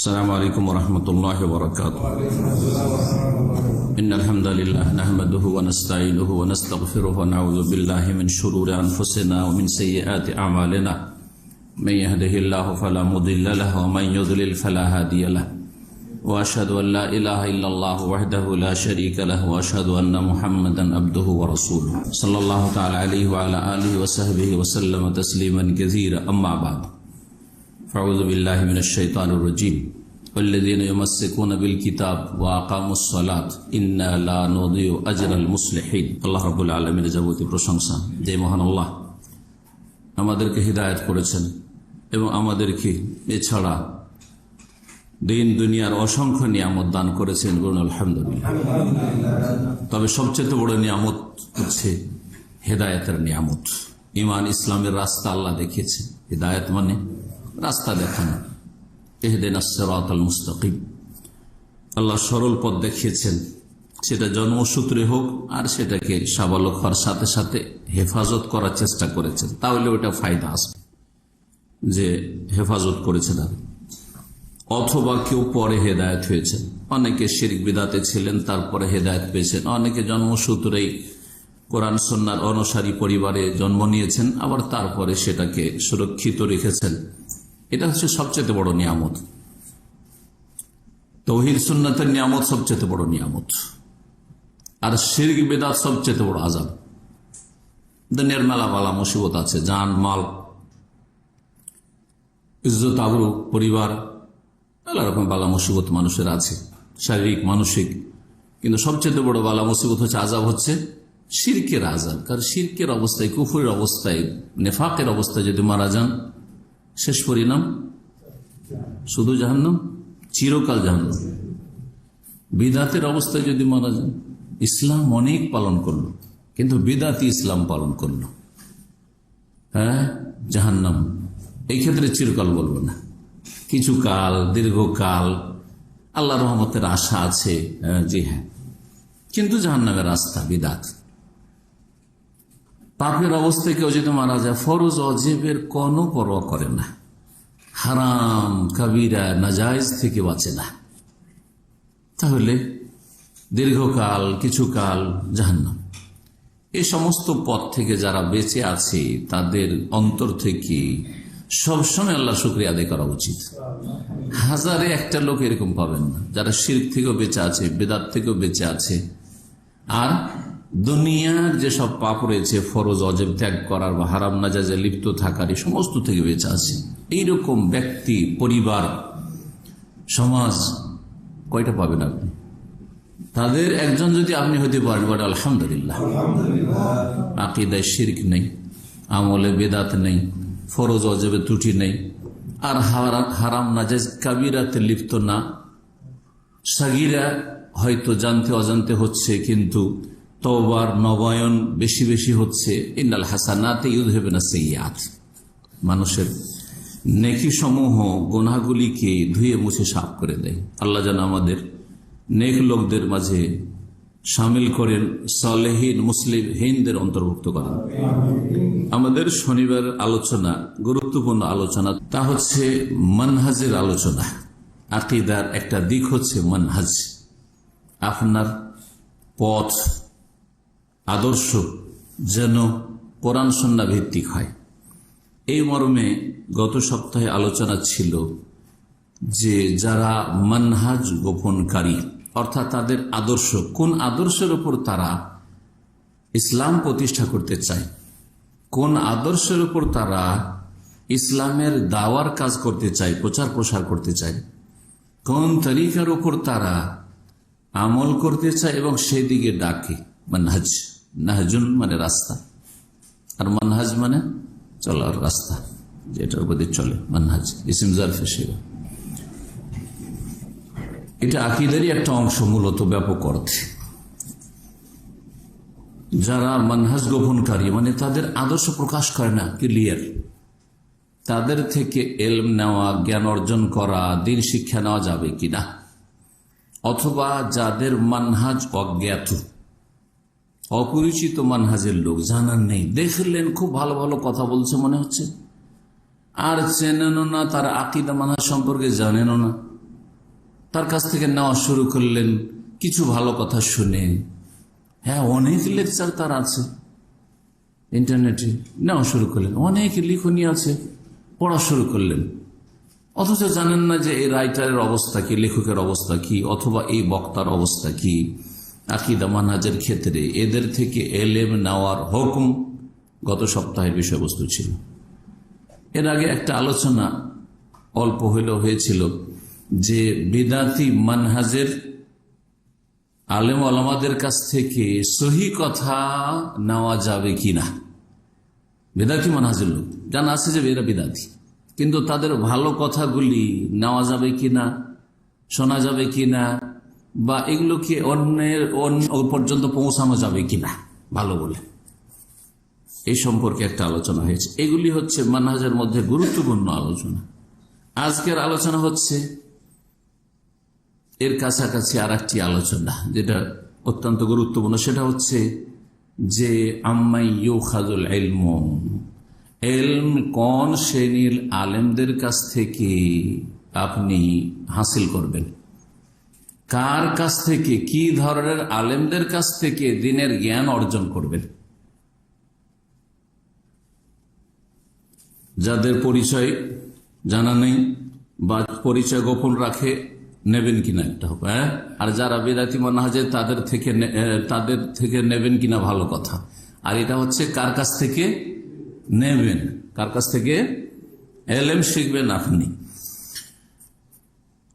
السلام عليكم ورحمة الله وبركاته. إن الحمد لله نحمده ونستعينه ونستغفره ونعوذ بالله من شرور أنفسنا ومن سيئات أعمالنا. من يهده الله فلا مضل له ومن يضلل فلا هادي له. وأشهد أن لا إله إلا الله وحده لا شريك له وأشهد أن محمدا عبده ورسوله صلى الله تعالى عليه وعلى آله وصحبه وسلم تسليما كثيرا. أما بعد، فأعوذ بالله من الشيطان الرجيم. والذين يمسكون بالكتاب وأقاموا الصلاة إنا لا نضيع أجر المصلحين. আল্লাহ রাব্বুল আলামিনের যাবতীয় প্রশংসা যে মহান আল্লাহ আমাদেরকে হিদায়াত করেছেন এবং আমাদেরকে এছাড়া দিন দুনিয়ার অসংখ্য নিয়ামত দান করেছেন, বলুন আলহামদুলিল্লাহ। তবে সবচেয়ে বড় নিয়ামত হচ্ছে হেদায়েতের নিয়ামত। ঈমান ইসলামের রাস্তা আল্লাহ দেখিয়েছেন। হিদায়াত মানে রাস্তা দেখানো। ইহদিনাস সিরাতাল মুস্তাকিম, আল্লাহ সরল পথ দেখিয়েছেন। সেটা জন্মসূত্রে হোক আর সেটাকে সাবালক হওয়ার সাথে সাথে হেফাজত করার চেষ্টা করেছেন, তাহলে ওটা ফায়দা আসবে যে হেফাজত করেছেন। অথবা কেউ পরে হেদায়েত হয়েছেন, অনেকে শিরক বিদাতে ছিলেন তারপরে হেদায়েত পেয়েছেন, অনেকে জন্মসূত্রেই কোরআন সুন্নাহর অনুসারী পরিবারে জন্ম নিয়েছেন, আবার তারপরে সেটাকে সুরক্ষিত রেখেছেন। এটা হচ্ছে সবচেয়ে বড় নিয়ামত। তাওহীদ সুন্নাতের নিয়ামত সবচেয়ে বড় নিয়ামত, আর শিরক বিদআত সবচেয়ে বড় আযাব। দুনিয়ার মেলা বালা মুসিবত আছে, জান মাল, ইজ্জত আবরু, পরিবার, মেলা রকম বালা মুসিবত মানুষের আছে, শারীরিক মানসিক। কিন্তু সবচেয়ে বড় বালা মুসিবত হচ্ছে আযাব, হচ্ছে শিরকের আযাব। কারণ শিরকের অবস্থায়, কুফরের অবস্থায়, নেফাকের অবস্থায় যদি মারা যান, শেষ পরিণাম শুধু জাহান্নাম, চিরকাল জাহান্নাম। বিদাতের অবস্থায় যদি মারা যান, ইসলাম অনেক পালন করলো কিন্তু বিদাতি ইসলাম পালন করলো, হ্যাঁ, জাহান্নাম। এই ক্ষেত্রে চিরকাল বলবো না, কিছু কাল, দীর্ঘকাল আল্লাহ রহমতের আশা আছে, জি হ্যাঁ, কিন্তু জাহান্নামের রাস্তা বিদাত। পাপের অবস্থায় কেউ যদি মারা যায়, ফরজ অজেবের কোনো পরোয়া করে না, হারাম কাবিরা নাজায়েজ থেকে বাঁচে না, তাহলে দীর্ঘকাল, কিছু কাল জাহান্নাম। এই সমস্ত পথ থেকে যারা বেঁচে আছে তাদের অন্তর থেকে সবসময় আল্লাহ শুকরিয়া আদায় করা উচিত। হাজারে একটা লোক এরকম পাবেন না যারা শিরক থেকেও বেঁচে আছে, বেদাত থেকেও বেঁচে আছে, আর দুনিয়ার যেসব পাপ রয়েছে ফরজ অজেব ত্যাগ করার বা হারাম নাজায়েজে লিপ্ত থাকার, এই সমস্ত থেকে বেঁচে আছে। এইরকম ব্যক্তি, পরিবার, সমাজ কয়টা পাবেন আপনি? তাদের একজন যদি আপনি হইতে পারেন, বলে আলহামদুলিল্লাহ। আকীদায় শিরক নেই, আমলে বেদাত নেই, ফরজ অজেবে ত্রুটি নেই, আর হারাম নাজায়েজ কাবিরাতে লিপ্ত না। সাগীরা হয়তো জানতে অজান্তে হচ্ছে, কিন্তু তওবার নবায়ন বেশি বেশি হচ্ছে। ইন্নাল হাসানাতে ইউযহিবুনা সাইয়্যাত, মানুষের নেকি সমূহ গুনাহগুলিকে ধুয়ে মুছে সাফ করে দেয়। আল্লাহ যেন আমাদের নেক লোকদের মাঝে শামিল করেন, সালেহীন মুসলিমদের অন্তর্ভুক্ত করেন। আমাদের শনিবার আলোচনা, গুরুত্বপূর্ণ আলোচনা, তা হচ্ছে মানহাজের আলোচনা। আকীদার একটা দিক হচ্ছে মানহাজ, আপনার পথ, আদর্শ যেন কোরআন সুন্নাহ ভিত্তিক হয়। এই মর্মে গত সপ্তাহে আলোচনা ছিল যে যারা মানহাজ গোপনকারী, অর্থাৎ তাদের আদর্শ, কোন আদর্শের উপর তারা ইসলাম প্রতিষ্ঠা করতে চায়, কোন আদর্শের উপর তারা ইসলামের দাওয়ার কাজ করতে চায়, প্রচার প্রসার করতে চায়, কোন তরিকার উপর তারা আমল করতে চায় এবং সেদিকে ডাকে। মানহাজ, নাহজুন মানে রাস্তা, আর মানহাজ মানে চলার রাস্তা, যেটার উপর দিয়ে চলে। মানহাজ ইসম জারফে সেবা, এটা আকীদারই একটা অংশ মূলত ব্যাপক অর্থে। যারা মানহাজ গোপনকারী মানে তাদের আদর্শ প্রকাশ করে না, ক্লিয়ার, তাদের থেকে ইলম নেওয়া, জ্ঞান অর্জন করা, দ্বীন শিক্ষা নেওয়া যাবে কিনা, অথবা যাদের মানহাজ অজ্ঞাত, অপরিচিত মানহাজের লোক, জানার নেই, দেখলেন খুব ভালো ভালো কথা বলছে মনে হচ্ছে, আর চেনেন না, তার আকীদা মানহাজ সম্পর্কে জানেন না, তার কাছ থেকে নেওয়া শুরু করলেন কিছু ভালো কথা শুনে। হ্যাঁ, অনেক লেকচার তার আছে ইন্টারনেটে, নেওয়া শুরু করলেন। অনেক লিখনী আছে, পড়া শুরু করলেন। অথচ জানেন না যে এই রাইটারের অবস্থা কি, লেখকের অবস্থা কি, অথবা এই বক্তার অবস্থা কি আকীদা মানহাজের ক্ষেত্রে। এদের থেকে এলেম নেওয়ার হুকুম গত সপ্তাহের বিষয়বস্তু ছিল। এর আগে একটা আলোচনা অল্প হইলেও হয়েছিল যে বিদাতি মানহাজের আলেম ওলামাদের কাছ থেকে সহি কথা নেওয়া যাবে কিনা। বিদাতি মানহাজের লোক জানা আছে যে এরা বিদাতি, কিন্তু তাদের ভালো কথাগুলি নেওয়া যাবে কিনা, শোনা যাবে কিনা, বা এগুলোকে অন্যের পর্যন্ত পৌঁছানো যাবে কিনা ভালো বলে, এই সম্পর্কে একটা আলোচনা হয়েছে। এগুলি হচ্ছে মানহাজের মধ্যে গুরুত্বপূর্ণ আলোচনা। আজকের আলোচনা হচ্ছে এর কাছাকাছি আর একটি আলোচনা যেটা অত্যন্ত গুরুত্বপূর্ণ। সেটা হচ্ছে যে আম্মাই ইউখাযুল ইলম, ইলম কোন শ্রেণীর আলেমদের কাছ থেকে আপনি হাসিল করবেন, কার কাছ থেকে, কি ধরনের আলেমদের কাছ থেকে দ্বীনের জ্ঞান অর্জন করবেন। যাদের পরিচয় জানা নেই বা পরিচয় গোপন রাখে নেবেন কিনা একটা হবে, আর যারা বিদাতি মানহাজে তাদের থেকে নেবেন কিনা ভালো কথা। আর এটা হচ্ছে কার কাছ থেকে নেবেন, কার কাছ থেকে এলেম শিখবেন আপনি।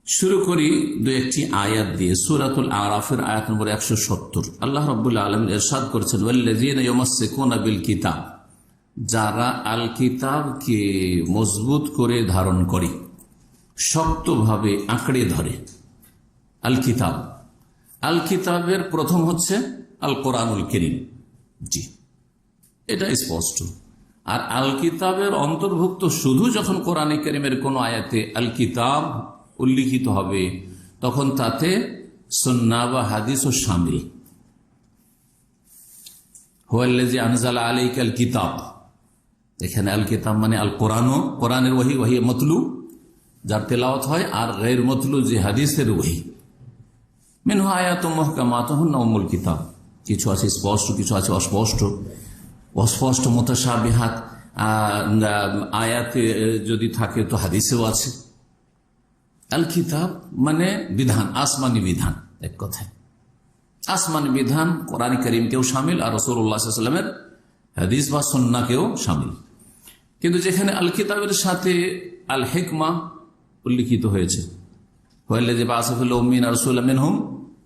শুরু করি দু একটি আয়াত দিয়ে। সূরাতুল আরাফের আয়াত নম্বর 170 আল্লাহ রাব্বুল আলামিন ইরশাদ করেছেন, ওয়াল্লাযীনা ইয়ামাসসিকুনা বিল কিতাব, যারা আল কিতাবকে মজবুত করে ধারণ করে, শক্তভাবে আঁকড়ে ধরে। আল কিতাব, আল কিতাবের প্রথম হচ্ছে আল কোরআনুল কারীম। জি, এটা স্পষ্ট। আর আল কিতাবের অন্তর্ভুক্ত শুধু যখন কোরআনে কারীমের কোন আয়াতে আল কিতাব উল্লিখিত হবে তখন তাতে সুন্নাহ বা হাদিসও শামিল। হুয়াল্লাযী আনজালা আলাইকাল কিতাব, এখানে আল কিতাব মানে আল কোরআন, কোরআনের ওহী, ওহী মতলু যার তেলাওয়াত হয়, আর গায়র মতলু যে হাদিসের ওহী। মিনহু আয়াতুম মুহকামাতুন হুন্না উম্মুল কিতাব, কিছু আছে স্পষ্ট, কিছু আছে অস্পষ্ট। অস্পষ্ট মুতাশাবিহাত আয়াতে যদি থাকে তো হাদিসেও আছে। আল কিতাব মানে বিধান, আসমানি বিধান। এক কথায় আসমানি বিধান কোরআন কারীমকেও শামিল, আর রাসূলুল্লাহ সাল্লাল্লাহু আলাইহি ওয়াসাল্লামের হাদিস বা সুন্নাহকেও শামিল। কিন্তু যেখানে আল কিতাবের সাথে আল হিকমা উল্লিখিত হয়েছে, হুয়াল্লাযী বা'আসা ফিল উম্মিয়িনা রাসূলাম মিনহুম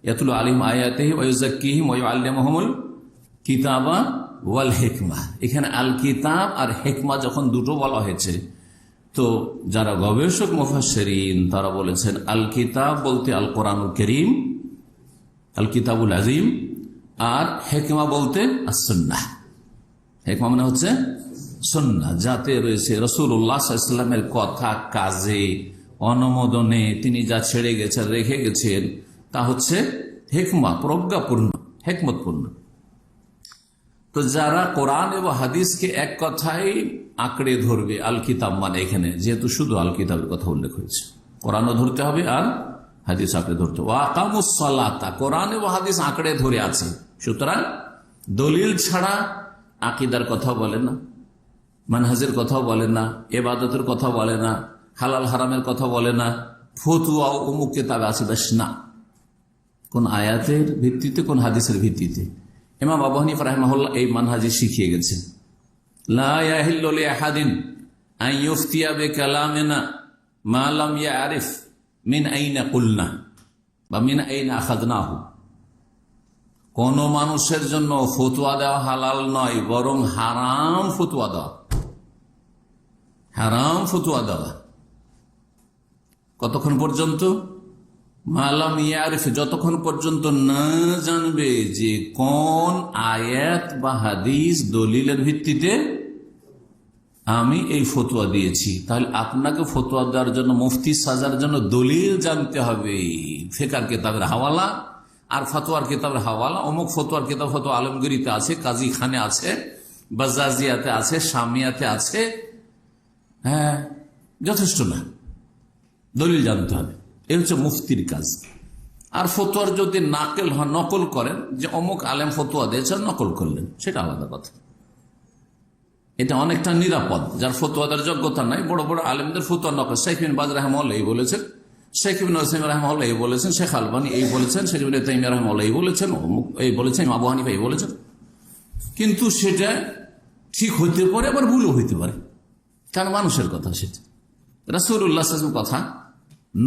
ইয়াতলু আলাইহিম আয়াতিহি ওয়া ইউযাক্কিহিম ওয়া ইউআল্লিমুহুমুল কিতাবা ওয়াল হিকমা। এখানে আল কিতাব আর হিকমা যখন দুটো বলা হয়েছে, তো যারা গবেষক মুফাসসিরিন তারা বলেছেন আল কিতাব বলতে আল কোরআনুল কারীম, আল কিতাবুল আযীম, আর হিকমা বলতে আস-সুন্নাহ। হিকমা মানে হচ্ছে সুন্নাহ, যাতে রয়েছে রাসূলুল্লাহ সাল্লাল্লাহু আলাইহি ওয়াসাল্লামের কথা, কাজে, অনুমোদনে তিনি যা ছেড়ে গেছেন, রেখে গেছেন, তা হচ্ছে হিকমা, প্রজ্ঞাপূর্ণ, হিকমতপূর্ণ। তো যারা কোরআন এবং হাদিসকে এক কথায় আঁকড়ে ধরবে, আল কিতাব মানে এখানে যেহেতু শুধু আল কিতাবের কথা উল্লেখ হয়েছে, কোরআনও ধরতে হবে আর হাদিস আঁকড়ে ধরতে হবে। ওয়া আকামুস সালাতা, কোরআন এবং হাদিস আঁকড়ে ধরে আছে, সুতরাং দলিল ছাড়া আকীদার কথা বলে না, মানহাজের কথা বলে না, ইবাদতের কথা বলে না, হালাল হারামের কথা বলে না, ফতোয়া অমুক কিতাবে আছে বেশ না, কোন আয়াতের ভিত্তিতে, কোন হাদিসের ভিত্তিতে। ইমাম আবু হানিফা রাহিমাহুল্লাহ এই মানহাজি শিখিয়ে গেছেন, লা ইয়াহিল্লু লিআহাদিন আন ইফতিয়া বিকালামিনা মা লাম ইয়ারিফ মিন আইনা কুলনা বা মিন আইনা আখাযনাহু। কোন মানুষের জন্য ফতোয়া দেওয়া হালাল নয়, বরং হারাম ফতোয়া দেওয়া, হারাম ফতোয়া দেওয়া। কতক্ষণ পর্যন্ত? মালাম ইয়ারিফ, যতক্ষণ পর্যন্ত না জানবে যে কোন আয়াত বা হাদিস দলিলের ভিত্তিতে আমি এই ফতোয়া দিয়েছি। তাহলে আপনাকে ফতোয়া দেওয়ার জন্য, মুফতি সাজার জন্য দলিল জানতে হবে, ফিকহ কিতাবের হাওয়ালা আর ফতোয়ার কিতাবের হাওয়ালা। অমুক ফতোয়ার কিতাব ফতোয়া আলমগীরিতে আছে, কাজী খানে আছে, বাজাজিয়াতে আছে, শামিয়াতে আছে। হ্যাঁ, যথেষ্ট না, দলিল জানতে হবে। এ হচ্ছে মুফতির কাজ। আর ফতোয়ার যদি নাকেল হন, নকল করেন, যে অমুক আলেম ফতোয়া দিয়েছেন নকল করলেন, সেটা আলাদা কথা। এটা অনেকটা নিরাপদ। যার ফতোয়াদের যোগ্যতা নাই, বড় বড় আলেমদের ফতোয়া নকল, শেখ বিন বাজ রাহমাহুল্লাহ এই বলেছেন, শেখ ইবনে উসাইমিন রাহমাহুল্লাহ এই বলেছেন, শেখ আলবানী এই বলেছেন, শেখ ইবনে তাইমিয়া রাহমাহুল্লাহ এই বলেছেন, অমুক এই বলেছেন, আবু হানিফা এই বলেছেন। কিন্তু সেটা ঠিক হইতে পারে, আবার ভুলও হইতে পারে, কারণ মানুষের কথা সেটা, রাসূলুল্লাহ সাল্লাল্লাহু আলাইহি ওয়াসাল্লামের কথা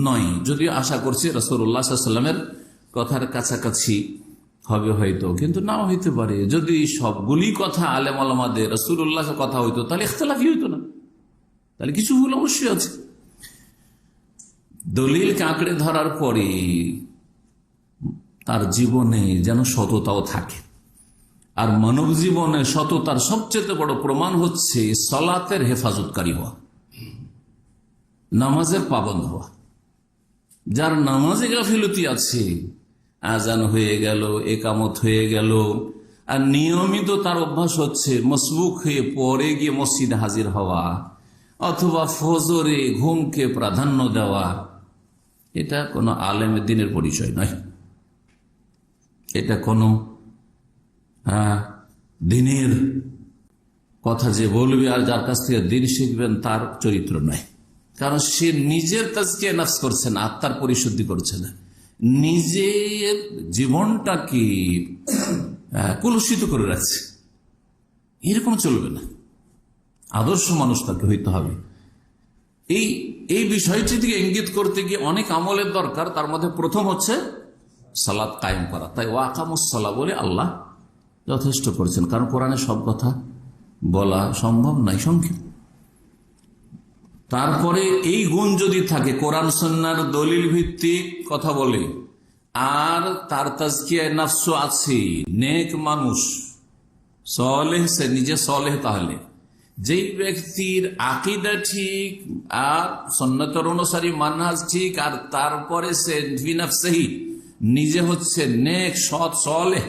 নয়। যদিও আশা করছি রাসূলুল্লাহ সাল্লাল্লাহু আলাইহি ওয়াসাল্লামের কথার কাছাকাছি হবে হয়তো, কিন্তু নাও হইতে পারে। যদি সবগুলি কথা আলেম ওলামাদের রাসূলুল্লাহর কথা হইতো, তাহলে ইখতিলাফই হইতো না, তাহলে কিছু ভুল অবশ্যই আছে। দলিল কাঁকড়ে ধরার পরে তার জীবনে যেন সততাও থাকে। আর মানব জীবনে সততার সবচেয়ে বড় প্রমাণ হচ্ছে সালাতের হেফাজতকারী হওয়া, নামাজের পাবন্দ হওয়া। যার নামাজে গাফিলতি আছে, আজান হয়ে গেল, একামত হয়ে গেল, আর নিয়মিত তার অভ্যাস হচ্ছে মসবুক হয়ে পরে গিয়ে মসজিদে হাজির হওয়া, অথবা ফজরে ঘুমকে প্রাধান্য দেওয়া, এটা কোনো আলেমের দিনের পরিচয় নয়। এটা কোনো দিনের কথা যে বলবে আর যার কাছ থেকে দিন শিখবেন তার চরিত্র নয়। কারণ সে নিজের তাজকিয়া নফস করছে না, আত্মার পরিশুদ্ধি করছে না, নিজের জীবনটাকে কলুষিত করে রাখছে। এরকম চলবে না, আদর্শ মানুষ তাকে হইতে হবে। এই বিষয়টি থেকে ইঙ্গিত করতে গিয়ে অনেক আমলের দরকার। তার মধ্যে প্রথম হচ্ছে সালাত কায়েম করা। তাই ওয়াকামুস সালাহ বলে আল্লাহ যথেষ্ট করেছেন, কারণ কোরআনে সব কথা বলা সম্ভব নাই, সংক্ষেপ। তারপরে এই গুণ যদি থাকে, কোরআন সুন্নাহর দলিল ভিত্তিক কথা বলে, আর তার তাজকিয়ায়ে নফস আছে, নেক মানুষ, সলেহ, সে নিজে সলেহ, তাহলে যেই ব্যক্তির আকীদা ঠিক আর সুন্নতের অনুসারী মানহাজ ঠিক, আর তারপরে সে ফি নফসিহি নিজে হচ্ছে নেক, সৎ, সলেহ,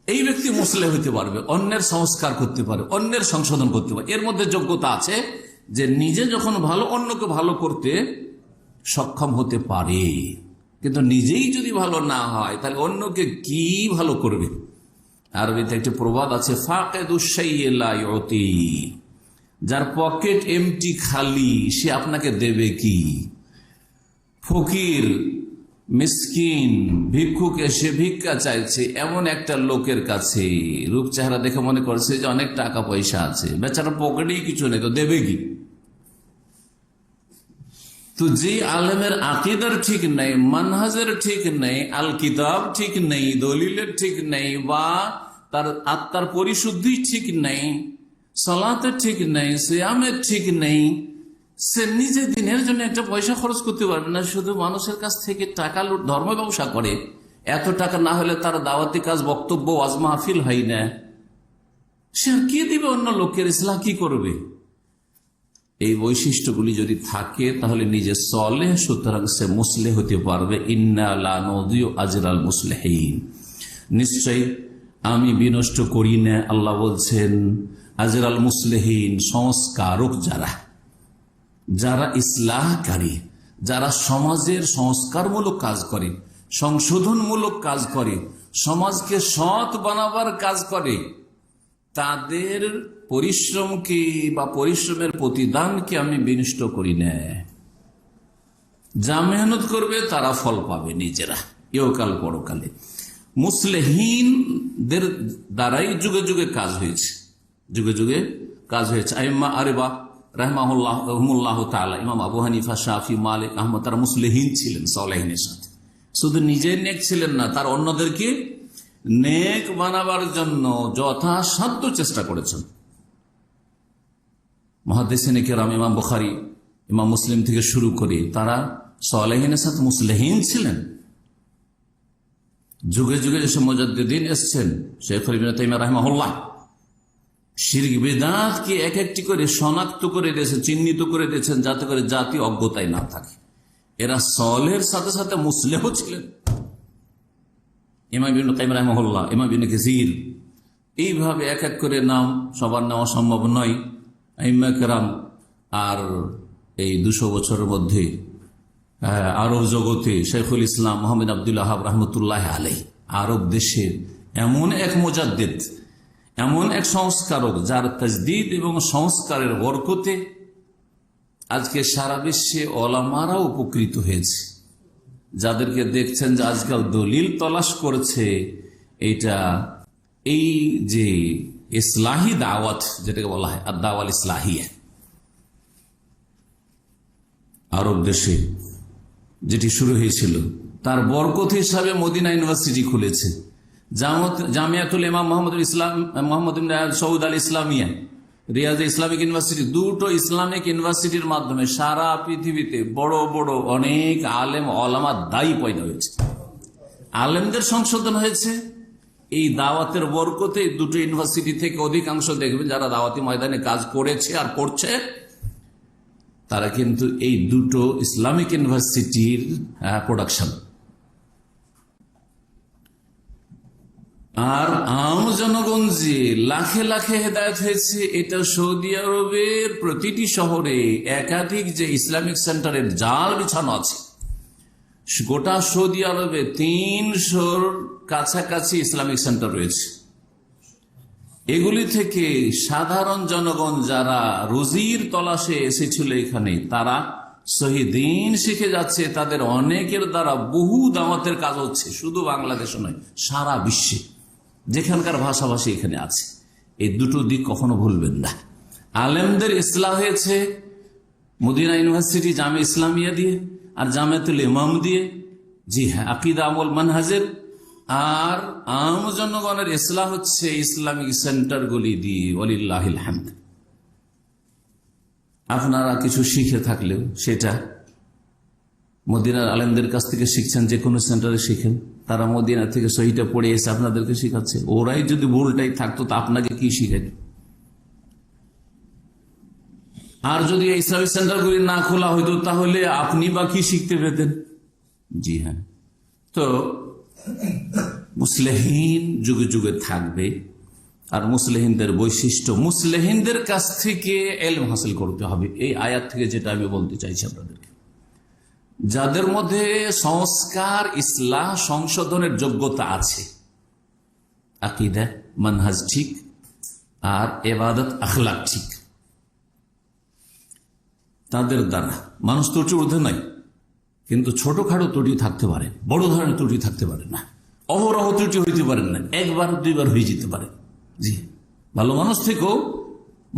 এই ব্যক্তি মুসলিম হতে পারবে, অন্যের সংস্কার করতে পারে, অন্যের সংশোধন করতে পারে। এর মধ্যে যোগ্যতা আছে যে নিজে যখন ভালো, অন্যকে ভালো করতে সক্ষম হতে পারে। কিন্তু নিজেই যদি ভালো না হয়, তাহলে অন্যকে কি ভালো করবে? আরবিতে একটি প্রবাদ আছে, ফাকিদুশ শাইয়্যি লা ইউতি, যার পকেট এমটি, খালি, সে আপনাকে দেবে কি? ফকির, মিসকিন, ভিক্ষুক এসে ভিক্ষা চাইছে এমন একটা লোকের কাছে, রূপ চেহারা দেখে মনে করছে যে অনেক টাকা পয়সা আছে, বেচারা পকেটেই কিছু নেই, তো দেবে কি? তো যে আলেমের আকীদার ঠিক নেই, মানহাজের ঠিক নেই, আল কিতাব ঠিক নেই, দলিলের ঠিক নেই, বা তার আত্মার পরিশুদ্ধি ঠিক নেই, সালাতের ঠিক নেই, সিয়ামের ঠিক নেই, সে নিজে দিনের জন্য একটা পয়সা খরচ করতে পারবে না, শুধু মানুষের কাছ থেকে টাকা লুট ধর্ম ব্যবসা করে। এত টাকা না হলে তার দাওয়াতি কাজ, বক্তব্য, ওয়াজ মাহফিল হয় না। সে আর কি দিবে অন্য লোকের, ইসলাহ কি করবে? এই বৈশিষ্ট্যগুলি যদি থাকে তাহলে নিজে সলেহ, সুতরাং সে মুসলিহ হতে পারবে। ইন্না লা নুযিউ আজরাল মুসলিহিন, নিশ্চয়ই আমি বিনষ্ট করি না, আল্লাহ বলছেন, আজরাল মুসলিহিন, সংস্কারক যারা ইসলাহকারী, যারা সমাজের সংস্কারমূলক কাজ করে, সংশোধনমূলক কাজ করে, সমাজকে সৎ বানাবার কাজ করে, তাদের পরিশ্রমকে বা পরিশ্রমের প্রতিদানকে আমি বিনষ্ট করি না। যা মেহনত করবে তারা ফল পাবে নিজেরা, ইহকাল পরকালে। মুসলিহিনদের দ্বারাই যুগে যুগে কাজ হয়েছে, যুগে যুগে কাজ হয়েছে। আইম্মা আরবা রাহমাহুল্লাহ তাআলা, ইমাম আবু হানিফা, শাফি, মালিক, আহমদ, তারা মুসলিহিন ছিলেন, সালেহিনের সাথে। শুধু নিজে নেক ছিলেন না, তার অন্যদেরকে নেক বানাবার জন্য যথাসাধ্য চেষ্টা করেছেন। মুহাদ্দিসিনে কেরাম, ইমাম বুখারী, ইমাম মুসলিম থেকে শুরু করে তারা সালেহিনের সাথে মুসলিহিন ছিলেন। যুগে যুগে যেসব মুজাদ্দিদিন এসছেন, শেখ ইবনে তাইমিয়া রাহিমাহুল্লাহ, শিরক বিদআতকে এক একটি করে শনাক্ত করে দিয়েছেন, চিহ্নিত করে দিয়েছেন, যাতে করে জাতি অজ্ঞতায় না থাকে। এরা সলের সাথে সাথে মুসলিহ ছিলেন। ইমাম ইবনে কাইয়িম রাহিমাহুল্লাহ, ইমাম ইবনে কাসির, এইভাবে এক এক করে নাম সবার নেওয়া সম্ভব নয়। আইম্মা কেরাম, আর এই 200 বছরের মধ্যে আরব জগতে শেখুল ইসলাম মোহাম্মদ আব্দুল ওয়াহাব রহমতুল্লাহ আলাই আরব দেশের এমন এক মুজাদ্দিদ, এমন এক সংস্কারক যার তাজদীদ এবং সংস্কারের বরকতে আজকে সারা বিশ্বে ওলামারা উপকৃত হয়েছে। যাদেরকে দেখছেন যে আজকাল দলিল তলাশ করছে, এটা এই যে ইসলাহি দাওয়াত যেটাকে বলা হয় আর দাওয়াল ইসলাহিয়া, আরব দেশে যেটি শুরু হয়েছিল তার বরকত হিসাবে মদিনা ইউনিভার্সিটি খুলেছে। জামিয়াতুল ইমাম মোহাম্মদ সৌদ আল ইসলামিয়া, রিয়াজ ইসলামিক ইউনিভার্সিটি, দুটো ইসলামিক ইউনিভার্সিটির মাধ্যমে সারা পৃথিবীতে বড় বড় অনেক আলেম ওলামা দায়ী পয়দা হয়েছে, আলেমদের সংশোধন হয়েছে। এই দাওয়াতের বরকতে দুটো ইউনিভার্সিটি থেকে অধিকাংশ দেখবেন যারা দাওয়াতি ময়দানে কাজ করেছে আর করছে, তারা কিন্তু এই দুটো ইসলামিক ইউনিভার্সিটির প্রোডাকশন। আর আম জনগণ যে লাখে লাখে হেদায়েত হয়েছে, এটা সৌদি আরবের প্রতিটি শহরে একাধিক যে ইসলামিক সেন্টারের জাল বিছানো আছে, গোটা সৌদি আরবে 300-র কাছাকাছি ইসলামিক সেন্টার রয়েছে। এগুলি থেকে সাধারণ জনগণ যারা রুজির তলাশে এসেছিল এখানে, তারা শহীদিন শিখে যাচ্ছে। তাদের অনেকের দ্বারা বহু দাওয়াতের কাজ হচ্ছে, শুধু বাংলাদেশে নয়, সারা বিশ্বে যেখানকার ভাষাভাষী এখানে আছে। এই দুটো দিক কখনো ভুলবেন না। আলেমদের ইসলাহ হয়েছে মদিনা ইউনিভার্সিটি জামে ইসলামিয়া দিয়ে আর জামিয়াতুল ইমাম দিয়ে, জি হ্যাঁ, আকীদা আমল মানহাজের। আর আম জনগণের ইসলাহ হচ্ছে ইসলামিক সেন্টারগুলি দিয়ে, ওয়ালিল্লাহিল হামদ। আপনারা কিছু শিখে থাকলেও সেটা মদিনার আলেমদের কাছ থেকে শিখছেন, যে কোনো সেন্টারে শিখেন, তারা মদিনা থেকে সহিটা পড়ে এসে আপনাদেরকে শিখাচ্ছে। ওরাই যদি ভুলটাই থাকতো তা আপনাকে কি শিখেন? আর যদি ইসলামিক সেন্টারগুলি না খোলা হইতো তাহলে আপনি বা কি শিখতে পেতেন? জি হ্যাঁ। তো মুসলিহিন যুগে যুগে থাকবে। আর মুসলিহিনদের বৈশিষ্ট্য, মুসলিহিনদের কাছ থেকে ইলম হাসিল করতে হবে। এই আয়াত থেকে যেটা আমি বলতে চাইছি আপনাদেরকে, যাদের মধ্যে সংস্কার, ইসলাহ, সংশোধনের যোগ্যতা আছে, আকীদা মানহাজ ঠিক আর ইবাদত আখলাক ঠিক, তাদের দ্বারা মানুষ ত্রুটি ঊর্ধ্বে নাই, কিন্তু ছোটখাটো ত্রুটি থাকতে পারে, বড় ধরনের ত্রুটি থাকতে পারে না, অহরহ ত্রুটি হইতে পারেন না, একবার দুইবার হয়ে যেতে পারে। জি, ভালো মানুষ থেকেও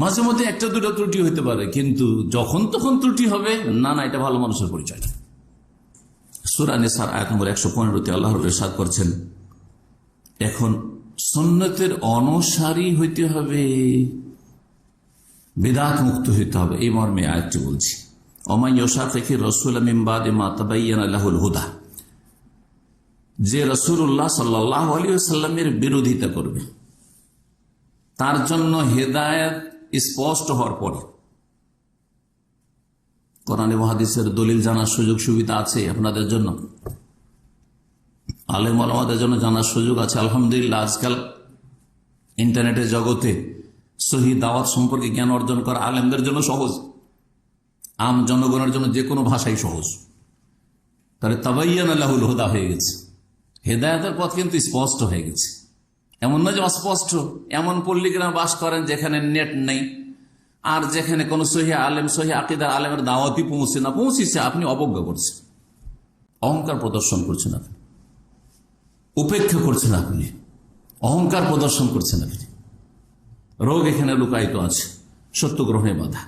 মাঝে মধ্যে একটা দুটো ত্রুটি হইতে পারে, কিন্তু যখন তখন ত্রুটি হবে না, না, এটা ভালো মানুষের পরিচয় না। সূরা নিসার আয়াত নম্বর 115-তে আল্লাহ ইরশাদ করছেন, এখন সুন্নতের অনুসারী হইতে হবে, বিদআত মুক্ত হইতে হবে। এই মর্মে আয়াতটি বলছি, ওমান ইউশাকিকির রাসূল মিন বাদি মা তাবায়্যানা লাহুল হুদা, যে রাসূলুল্লাহ সাল্লাল্লাহু আলাইহি ওয়াসাল্লামের বিরোধিতা করবে, তার জন্য হেদায়েত স্পষ্ট হওয়ার পরে। কোরআন এবং হাদিসের দলিল জানার সুযোগ সুবিধা আছে আপনাদের জন্য, আলেম ওলামাদের জন্য জানার সুযোগ আছে আলহামদুলিল্লাহ। আজকাল ইন্টারনেটের জগতে সহি দাওয়াত সম্পর্কে জ্ঞান অর্জন করা আলেমদের জন্য সহজ, আম জনগণের জন্য যে কোনো ভাষাই সহজ। তাহলে তাবায়্যানা লাহুল হুদা হয়ে গেছে, হেদায়েতের পথ কিন্তু স্পষ্ট হয়ে গেছে। এমন নয় যে অস্পষ্ট। এমন পল্লীগ্রামে বাস করেন যেখানে নেট নেই, আর যেখানে কোনো সহি আলেম, সহি আকীদার আলেমের দাওয়াতই পৌঁছে না, পৌঁছেছে, আপনি অবজ্ঞা করছেন, অহংকার প্রদর্শন করছেন, আপনি উপেক্ষা করছেন, আপনি অহংকার প্রদর্শন করছেন, আপনি রোগ এখানে লুকায়িত আছে, সত্য গ্রহণে বাধা।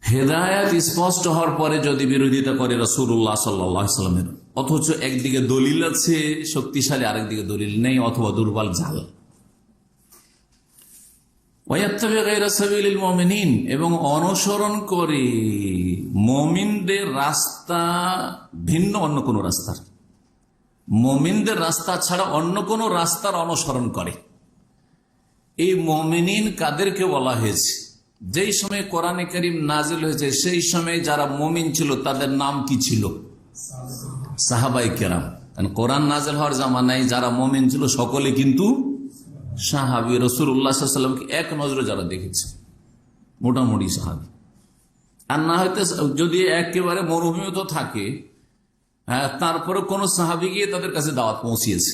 হেদায়েত স্পষ্ট হওয়ার পরে যদি বিরোধিতা করে রাসূলুল্লাহ সাল্লাল্লাহু আলাইহি ওয়াসাল্লামের, অথচ একদিকে দলিল আছে শক্তিশালী, আরেকদিকে দলিল নেই অথবা দুর্বল জাল, ওয়ায়াত্তাবি গায়রা সাবিলিল মুমিনিন, এবং অনুসরণ করে মুমিনদের রাস্তা ভিন্ন অন্য কোন রাস্তার, মুমিনদের রাস্তা ছাড়া অন্য কোন রাস্তার অনুসরণ করে। এই মুমিনিন কাদেরকে বলা হয়েছে? যেই সময় কোরআনে কারীম নাজিল হয়েছে সেই সময় যারা মুমিন ছিল তাদের নাম কি ছিল? সাহাবায়ে কেরাম। কারণ কোরআন নাজিল হওয়ার জামানায় যারা মুমিন ছিল সকলে কিন্তু সাহাবী। রাসূলুল্লাহ সাল্লাল্লাহু আলাইহি ওয়াসাল্লামকে এক নজরে যারা দেখেছে মোটামুটি সাহাবী, আর না হয়তো যদি একেবারে মরুভূমিত থাকে, তারপরে কোন সাহাবী গিয়ে তাদের কাছে দাওয়াত পৌঁছিয়েছে।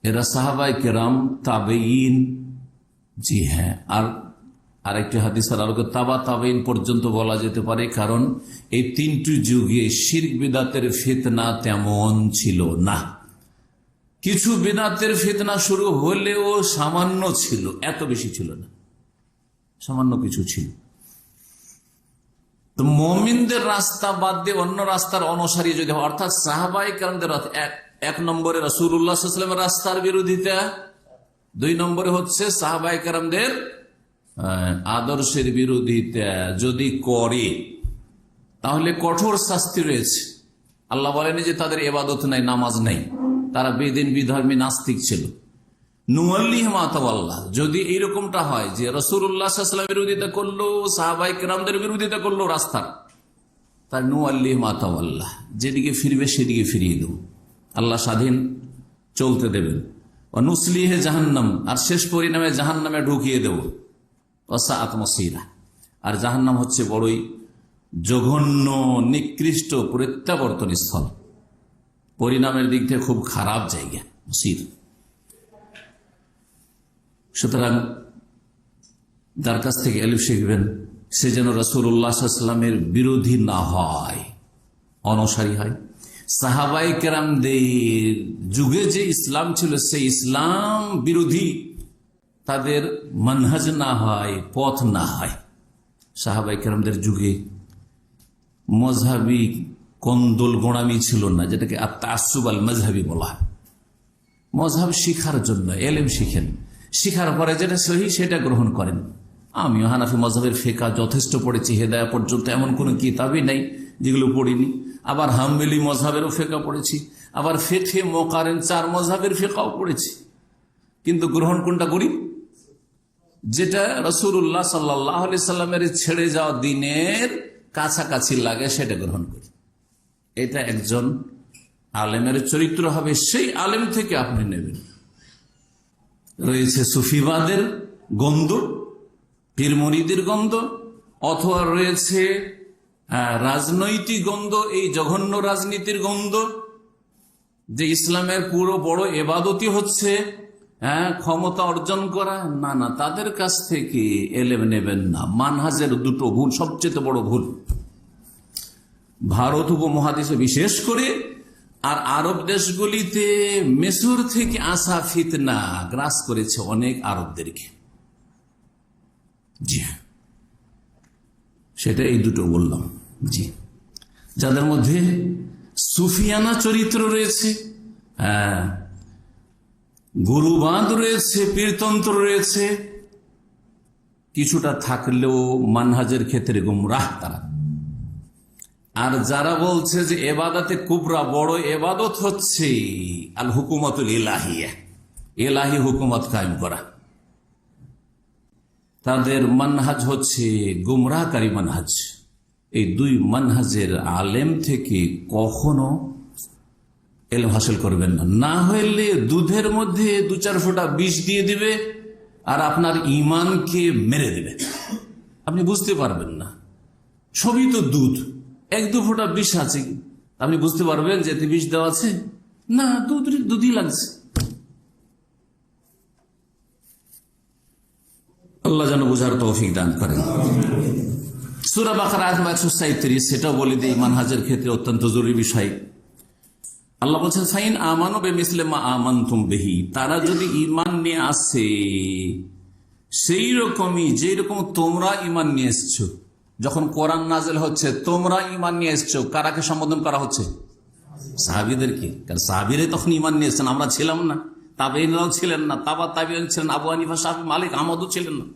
এরা সাহাবায়ে কেরাম, তাবেঈন। জি হ্যাঁ, আর আরেকটি হাদিসের আলোকে তাবা তাবেঈন পর্যন্ত বলা যেতে পারে, কারণ এই তিনটি যুগে শিরক বিদআতের ফিতনা তেমন ছিল না। কিছু বিদআতের ফিতনা শুরু হলেও সামান্য ছিল, এত বেশি ছিল না, সামান্য কিছু ছিল। তো মুমিনদের রাস্তা বাদ দিয়ে অন্য রাস্তার অনুসারী যদি হয়, অর্থাৎ সাহাবায়ে কেরামদের এক নম্বরে রাসূলুল্লাহ সাল্লাল্লাহু আলাইহি ওয়াসাল্লামের রাস্তার বিরোধিতা, দুই নম্বরে হচ্ছে সাহাবায়ে কেরামদের আদর্শের বিরোধিতা যদি করে, তাহলে কঠোর শাস্তি রয়েছে। আল্লাহ বলেন যে তাদের ইবাদত নাই, নামাজ নাই, তারা বেদিন বিধর্মী নাস্তিক ছিল। নুয়াল্লিহি মা তাওয়াল্লাহ, যদি এইরকমটা হয় যে রাসূলুল্লাহ সাল্লাল্লাহু আলাইহি ওয়াসাল্লামের বিরোধিতা করলো, সাহাবায়ে কেরামদের বিরোধিতা করলো রাস্তার, তার নুয়াল্লিহি মা তাওয়াল্লাহ, যেদিকে ফিরবে সেদিকে ফিরিয়ে দেব, আল্লাহ স্বাধীন চলতে দেবেন। ওয়া নুসলিহি জাহান্নাম, আর শেষ পরিণামে জাহান্নামে ঢুকিয়ে দেব। ওয়া সাআত মাসীরা, আর জাহান্নাম হচ্ছে বড়ই জঘন্য নিকৃষ্ট প্রত্যাবর্তন স্থল, পরিণামের দিক থেকে খুব খারাপ জায়গা মসির। সুতরাং যার কাছ থেকে এলিফ শিখবেন সে যেন রাসূলুল্লাহ সাল্লাল্লাহু আলাইহি ওয়াসাল্লামের বিরোধী না হয়, অনুসারী হয়। সাহাবায়ে কেরামদের যুগে যে ইসলাম ছিল সেই ইসলাম বিরোধী তাদের মানহাজ না হয়, পথ না হয়। সাহাবায়ে কেরামদের যুগে মজহাবি কন্দল গোড়ামি ছিল না, যেটাকে আত-তাআসসুব আল মাযহাবি বলা হয়। মজহাব শিখার জন্য এলেম শিখেন, শিখার পরে যেটা সহি সেটা গ্রহণ করেন। আমিও হানাফি মজহাবের ফিকহ যথেষ্ট পড়েছি, হেদায়া পর্যন্ত এমন কোনো কিতাবই নাই যেগুলো পড়িনি। আবার হাম্বলি মজহাবেরও ফিকহ পড়েছি, আবার ফিকহে মুকারিন 4 মজহাবের ফিকহও পড়েছি। কিন্তু গ্রহণ কোনটা করি? যেটা রাসূলুল্লাহ সাল্লাল্লাহু আলাইহি সাল্লামের ছেড়ে যাওয়া দ্বীনের কাছাকাছি লাগে সেটা গ্রহণ করি। এটা একজন আলেমের চরিত্র হবে, সেই আলেম থেকে আপনি নেবেন। রয়েছে সুফিবাদের গন্ধ, পীর মুরিদের গন্ধ, অথবা রয়েছে রাজনৈতিক গন্ধ, এই জঘন্য রাজনীতির গন্ধ, যে ইসলামের পুরো বড় ইবাদতই হচ্ছে ক্ষমতা অর্জন করা। না না, তাদের কাছ থেকে এলেম নেবেন না। মানহাজের দুটো ভুল, সবচেয়ে বড় ভুল। ভারত উপমহাদেশে বিশেষ করে আর আরব দেশগুলিতে মিশর থেকে আসা ফিতনা গ্রাস করেছে অনেক আরবদেরকে। জি, সেটা এই দুটো বললাম। জি, যাদের মধ্যে সুফিয়ানা চরিত্র রয়েছে, গুরুবাদ রয়েছে, পীরতন্ত্র রয়েছে, কিছুটা থাকলেও মানহাজের ক্ষেত্রে গুমরাহ তারা। আর যারা বলছে যে এবাদতে কুবরা, বড় এবাদত হচ্ছে আল হুকুমাতুল ইলাহিয়া, ইলাহি হুকুমত কায়েম করা, তাদের মানহাজ হচ্ছে গুমরাহকারী মানহাজ। এই দুই মানহাজের আলেম থেকে কখনো এলম হাসিল করবেন না। না হইলে দুধের মধ্যে 2-4 ফোঁটা বিষ দিয়ে দিবে আর আপনার ইমানকে মেরে দেবে, আপনি বুঝতে পারবেন না। সবই তো দুধ, 1-2 ফোঁটা বিষ আছে, আপনি বুঝতে পারবেন যে এতে বিষ দেওয়া আছে? না, দুধই লাগছে। আল্লাহ যেন বুঝার তৌফিক দান করেন। সূরা বাকারা আয়াত 137, সেটাও বলে দিই, মানহাজের ক্ষেত্রে অত্যন্ত জরুরি বিষয়। আল্লাহ বলছেন ফাইন আমানু বিমিসলি মা আমানতুম বিহি, তারা যদি ঈমান নিয়ে আসে সেই রকমই যেরকম তোমরা ঈমান নিয়ে এসেছো। যখন কোরআন নাযিল হচ্ছে তোমরা ঈমান নিয়ে এসেছো, কারাকে সম্বোধন করা হচ্ছে? সাহাবীদেরকে। কারণ সাহাবীরাই তখন ঈমান নিয়ে এসেছেন, আমরা ছিলাম না, তাবেঈনরাও ছিলেন না, তাবা তাবেঈন ছিলেন, আবু হানিফা, শাফি, মালিক, আহমদও ছিলেন না।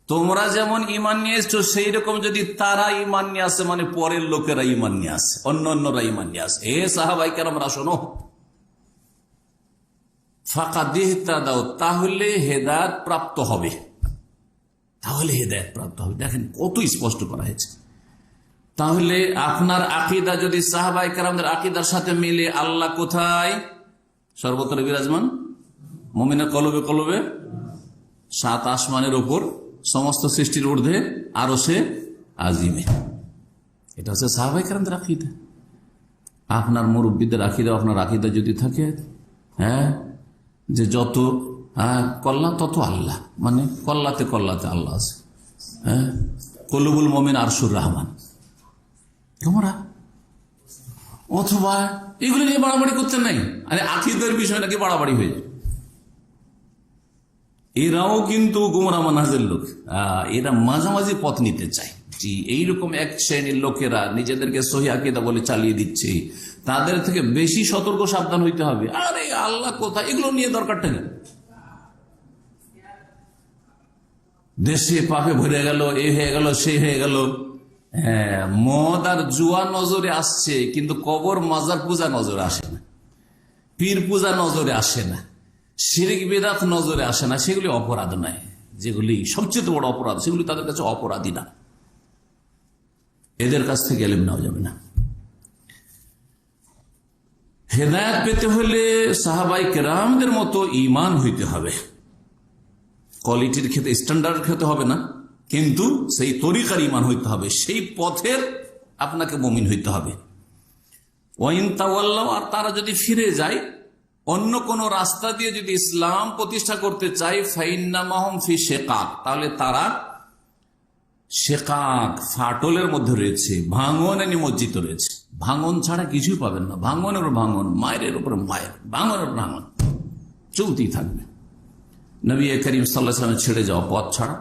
তোমরা যেমন ঈমান নিয়ে এসছো সেই রকম যদি তারা ঈমান নিয়ে আসে, মানে পরের লোকেরা ঈমান নিয়ে আসে, অন্যরা ঈমান নিয়ে আসে, এ সাহাবায়ে কেরামরা শোনো, ফাকাদ ইহতাদাউ, তাহলে হেদায়েত প্রাপ্ত হবে। তাহলে হেদায়েত প্রাপ্ত হবে। দেখেন কত স্পষ্ট করা হয়েছে। তাহলে আপনার আকীদা যদি সাহাবায়ে কেরামদের আকীদার সাথে মিলে, আল্লাহ কোথায়? সর্বত্র বিরাজমান। মুমিনের কলবে কলবে, 7 আসমানের উপর সমস্ত সৃষ্টির ঊর্ধ্বে আরশে আজিমে। এটা হচ্ছে সাহাবায়ে কেরামদের আকীদা। আপনার মুরব্বীদের আকীদা, আপনার আকীদা যদি থাকে যে যত কল্লা তত আল্লাহ, মানে কল্লাতে কল্লাতে আল্লাহ আছে, কলুবুল মুমিন আরশুর রহমান, তোমরা অথবা এগুলো নিয়ে বাড়াবাড়ি করতে নাই। আরে আকীদার বিষয় নাকি বাড়াবাড়ি হয়ে যায়। এরাও কিন্তু গুমরা মানহাজের লোক, এরা মাঝামাঝি পথ নিতে চায়। জি, এইরকম এক শ্রেণীর লোকেরা নিজেদেরকে সহি আকীদা বলে চালিয়ে দিচ্ছে, তাদের থেকে বেশি সতর্ক সাবধান হইতে হবে। আরে আল্লাহ কোথায়, এগুলো নিয়ে দরকারটা নেই। দেশে পাপে ভরে গেল, এ হয়ে গেল, সে হয়ে গেল। হ্যাঁ, মদ আর জুয়া নজরে আসছে, কিন্তু কবর মাজার পূজা নজরে আসে না, পীর পূজা নজরে আসে না, শিরক বিদআত নজরে আসে না। সেগুলি অপরাধ নয়, যেগুলি সবচেয়ে বড় অপরাধ সেগুলি তাদের কাছে অপরাধী না। এদের কাছ থেকে ইলম নেওয়া যাবে না। হেদায়েত পেতে হলে সাহাবায়ে কেরামদের মতো ঈমান হইতে হবে। কোয়ালিটির ক্ষেত্রে, স্ট্যান্ডার্ড খেতে হবে না, কিন্তু সেই তরিকার ঈমান হইতে হবে, সেই পথের আপনাকে মুমিন হইতে হবে। ওয়াইন তাওয়াল্লাউ, আর তারা যদি ফিরে যায়, অন্য কোন রাস্তা দিয়ে যদি ইসলাম প্রতিষ্ঠা করতে চায়, ফাইন্নামাহুম ফি শিকাক, তাহলে তারা শিকাক, ফাটলের মধ্যে রয়েছে, ভাঙনে নিমজ্জিত রয়েছে। ভাঙন ছাড়া কিছুই পাবেন না, ভাঙনের ভাঙন, মায়ের উপরে মায়ের, ভাঙনের ভাঙন চলতেই থাকবে। নবী করিম সাল্লাল্লাহু আলাইহি ওয়াসাল্লাম ছেড়ে যাওয়া পথ ছাড়া,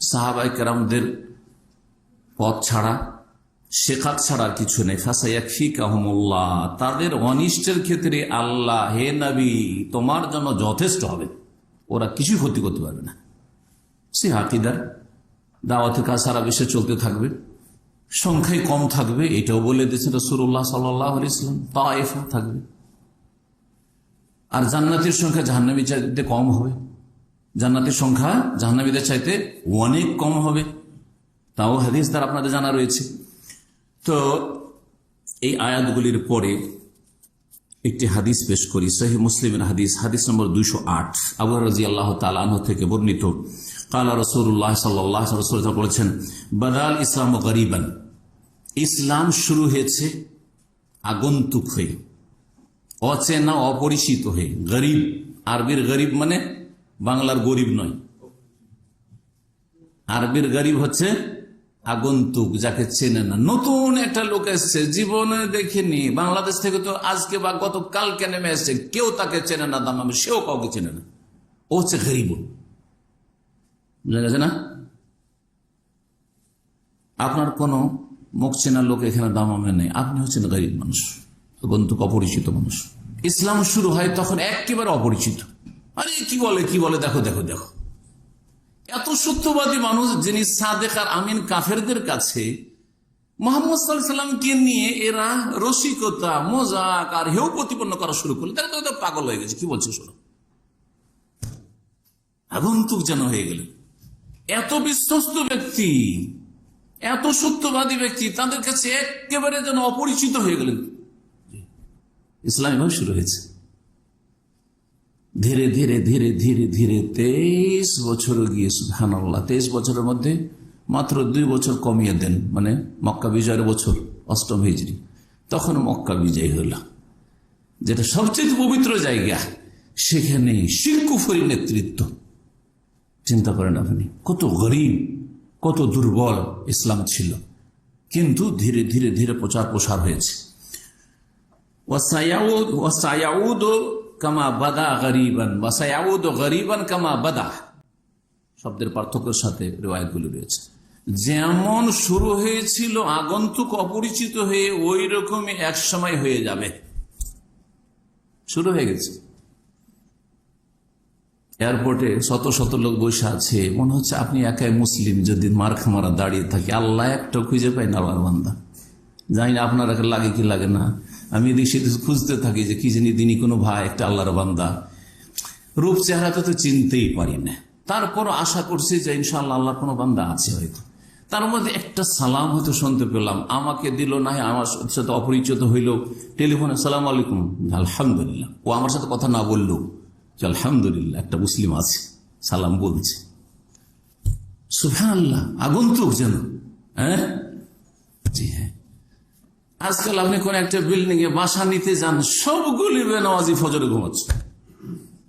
সাহাবায়ে কেরামদের পথ ছাড়া, শিকাক ছাড়া কিছু নেই। ফাসায়াকফিকাহুমুল্লাহ, তাদের অনিষ্টের ক্ষেত্রে আল্লাহ, হে নবী তোমার জন্য যথেষ্ট হবে, ওরা কিছুই ক্ষতি করতে পারবে না। সে আকীদার দাওয়াতের কাজ সারা বিশ্বে চলতে থাকবে, সংখ্যায় কম থাকবে, এটাও বলে দিয়েছেন রাসূলুল্লাহ সাল্লাল্লাহু আলাইহি ওয়াসাল্লাম। তায়েফা থাকবে, আর জান্নাতের সংখ্যা জাহান্নামীদের চাইতে কম হবে, জান্নাতের সংখ্যা জাহান্নামীদের চাইতে অনেক কম হবে, তাও হাদিস দ্বারা আপনাদের জানা রয়েছে। তো এই আয়াতগুলির পরে একটি হাদিস পেশ করি, সহিহ মুসলিমের হাদিস, হাদিস নম্বর 208, আবু হুরায়রা রাদিয়াল্লাহু তাআলা আনহু থেকে বর্ণিত। কালা রাসূলুল্লাহ সাল্লাল্লাহু আলাইহি ওয়াসাল্লাম বলেছেন, বাদাল ইসলামু গরীবান, ইসলাম শুরু হয়েছে আগন্তুক হয়ে, অচেনা অপরিচিত হয়ে। গরিব, আরবির গরিব মানে বাংলার গরিব নয়, আরবির গরিব হচ্ছে আগন্তুক, যাকে চেনে না। নতুন একটা লোক এসছে, জীবনে দেখেনি, বাংলাদেশ থেকে তো আজকে বা গতকালকে নেমে এসছে, কেউ তাকে চেনে না, দাম সেও কাউকে চেনে না, ও হচ্ছে গরিব। বুঝা গেছে না? আপনার কোনো মুখ চেনা লোক এখানে দামামে নেই, আপনি হচ্ছেন গরিব মানুষ, আগন্তুক, অপরিচিত মানুষ। ইসলাম শুরু হয় তখন একেবারে অপরিচিত। আরে কি বলে কি বলে, দেখো দেখো দেখো, এত সত্যবাদী মানুষ যিনি সাদেক আর আমিন কাফেরদের কাছে মুহাম্মদ সাল্লাল্লাহু আলাইহি সাল্লামকে নিয়ে এরা রসিকতা, মজাক আর হেউ প্রতিপন্ন করা শুরু করলো। তারা তো পাগল হয়ে গেছে, কি বলছে শোনো, আগন্তুক যেন হয়ে গেলেন। এত বিশ্বস্ত ব্যক্তি, এত সত্যবাদী ব্যক্তি, তাদের কাছে একেবারে যেন অপরিচিত হয়ে গেলেন। ইসলাম এভাবে শুরু হয়েছে। ধীরে ধীরে ধীরে ধীরে ধীরে 23 বছর গিয়ে, সুবহানাল্লাহ, 23 বছরের মধ্যে মাত্র 2 বছর কমিয়ে দেন, মানে মক্কা বিজয়ের বছর 8ম হিজরি, তখন মক্কা বিজয় হল, যেটা সবচেয়ে পবিত্র জায়গা, সেখানে শিরক কুফরি নেতৃত্ব। চিন্তা করেন আপনি, কত গরিব, কত দুর্বল ইসলাম ছিল, কিন্তু ধীরে ধীরে ধীরে প্রচার প্রসার হয়েছে। ওয়াসায়াউদ কামা বাদা গরিবান, ওয়াসায়াউদ গরিবান কামা বাদা, শব্দের পার্থক্যের সাথে রিওয়ায়াতগুলি রয়েছে। যেমন শুরু হয়েছিল আগন্তুক অপরিচিত হয়ে, ওই রকমই এক সময় হয়ে যাবে, শুরু হয়ে গেছে। এয়ারপোর্টে শত শত লোক বসে আছে, মনে হচ্ছে আপনি একাই মুসলিম, যদি মার খামারা দাঁড়িয়ে থাকি, আল্লাহ একটা খুঁজে পাই না আল্লাহর বান্দা। জানি না আপনার লাগে কি লাগে না, আমি এদিক সেদিক খুঁজতে থাকি যে কি জানি দিনই কোনো ভাই একটা আল্লাহর বান্দা, রূপ চেহারাটা তো চিনতেই পারি না, তারপর আশা করছি যে ইনশাআল্লাহ আল্লাহর কোনো বান্দা আছে হয়তো। তার মধ্যে একটা সালাম হয়তো শুনতে পেলাম, আমাকে দিল না, আমার সাথে অপরিচিত হইল, টেলিফোনে সালাম আলাইকুম, আলহামদুলিল্লাহ। ও আমার সাথে কথা না বললো, আলহামদুলিল্লাহ একটা মুসলিম আছে, সালাম বলছে। সুবহানাল্লাহ, আগন্তুক যেন। হ্যাঁ, জি হ্যাঁ। আজকাল আপনি কোন একটা বিল্ডিং এ বাসা নিতে যান, সবগুলি বেনামাজি ফজরে ঘুমাচ্ছে,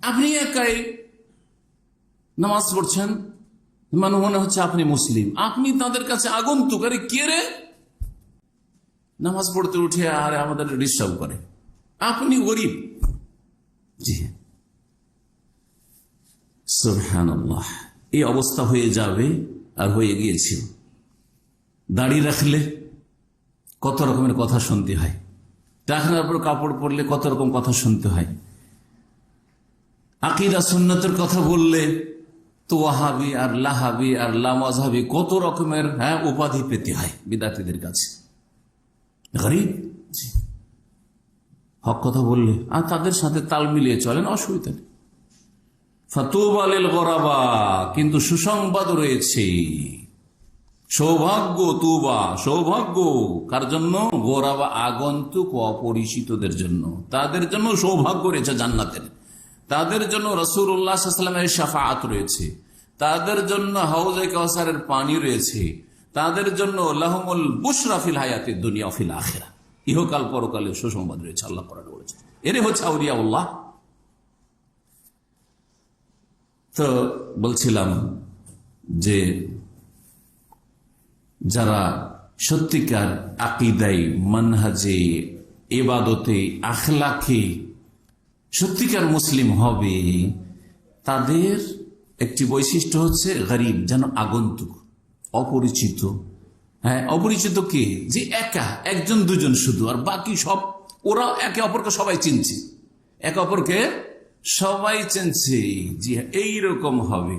আপনি একাই নামাজ পড়ছেন, মানে মনে হচ্ছে আপনি মুসলিম, আপনি তাদের কাছে আগন্তুক। আরে কে রে, নামাজ পড়তে উঠে আর আমাদের ডিস্টার্ব করে, আপনি গরিব। জি সুবহানাল্লাহ, এই অবস্থা হয়ে যাবে আর হয়ে গিয়েছিল। দাড়ি রাখলে কত রকমের কথা শুনতে হয়, টাকনার পর কাপড় পরলে কত রকম কথা শুনতে হয়, আকীদা সুন্নতের কথা বললে তো ওয়াহাবি আর লাহাবি আর লামাযহাবি কত রকমের উপাধি পেতে হয় বিদাতীদের কাছে। গরীব, জি, হক কথা বললে আর তাদের সাথে তাল মিলিয়ে চলেন, অসুবিধা নেই। ফাতুবা লিল গরাবা, কিন্তু সুসংবাদ রয়েছে, সৌভাগ্য, তুবা সৌভাগ্য কার জন্য? গোরাবা, আগন্তুক অপরিচিতদের জন্য, তাদের জন্য সৌভাগ্য রয়েছে জান্নাতের, তাদের জন্য রাসূলুল্লাহ সাল্লাল্লাহু আলাইহি ওয়াসাল্লামের শাফাআত রয়েছে, তাদের জন্য হাউজে কাউসারের পানি রয়েছে, তাদের জন্য লাহুমুল বুশরা ফিল হায়াতিদ দুনিয়া ফিল আখিরাহ, ইহকাল পরকালে সুসংবাদ রয়েছে। আল্লাহ কোরআনে বলেছেন, এর হচ্ছে আউলিয়াউল্লাহ। তো বলছিলাম যে যারা সত্যিকার আকীদায়, মানহাজে, ইবাদতে, আখলাকে সত্যিকার মুসলিম হবে, তাদের একটি বৈশিষ্ট্য হচ্ছে গরীব, যেন আগন্তুক, অপরিচিত। হ্যাঁ, অপরিচিত কে? যে একা, একজন দুজন শুধু, আর বাকি সব ওরা একে অপরকে সবাই চিনছে, একে অপরকে সবাই চিনছে। জি হ্যাঁ, এইরকম হবে।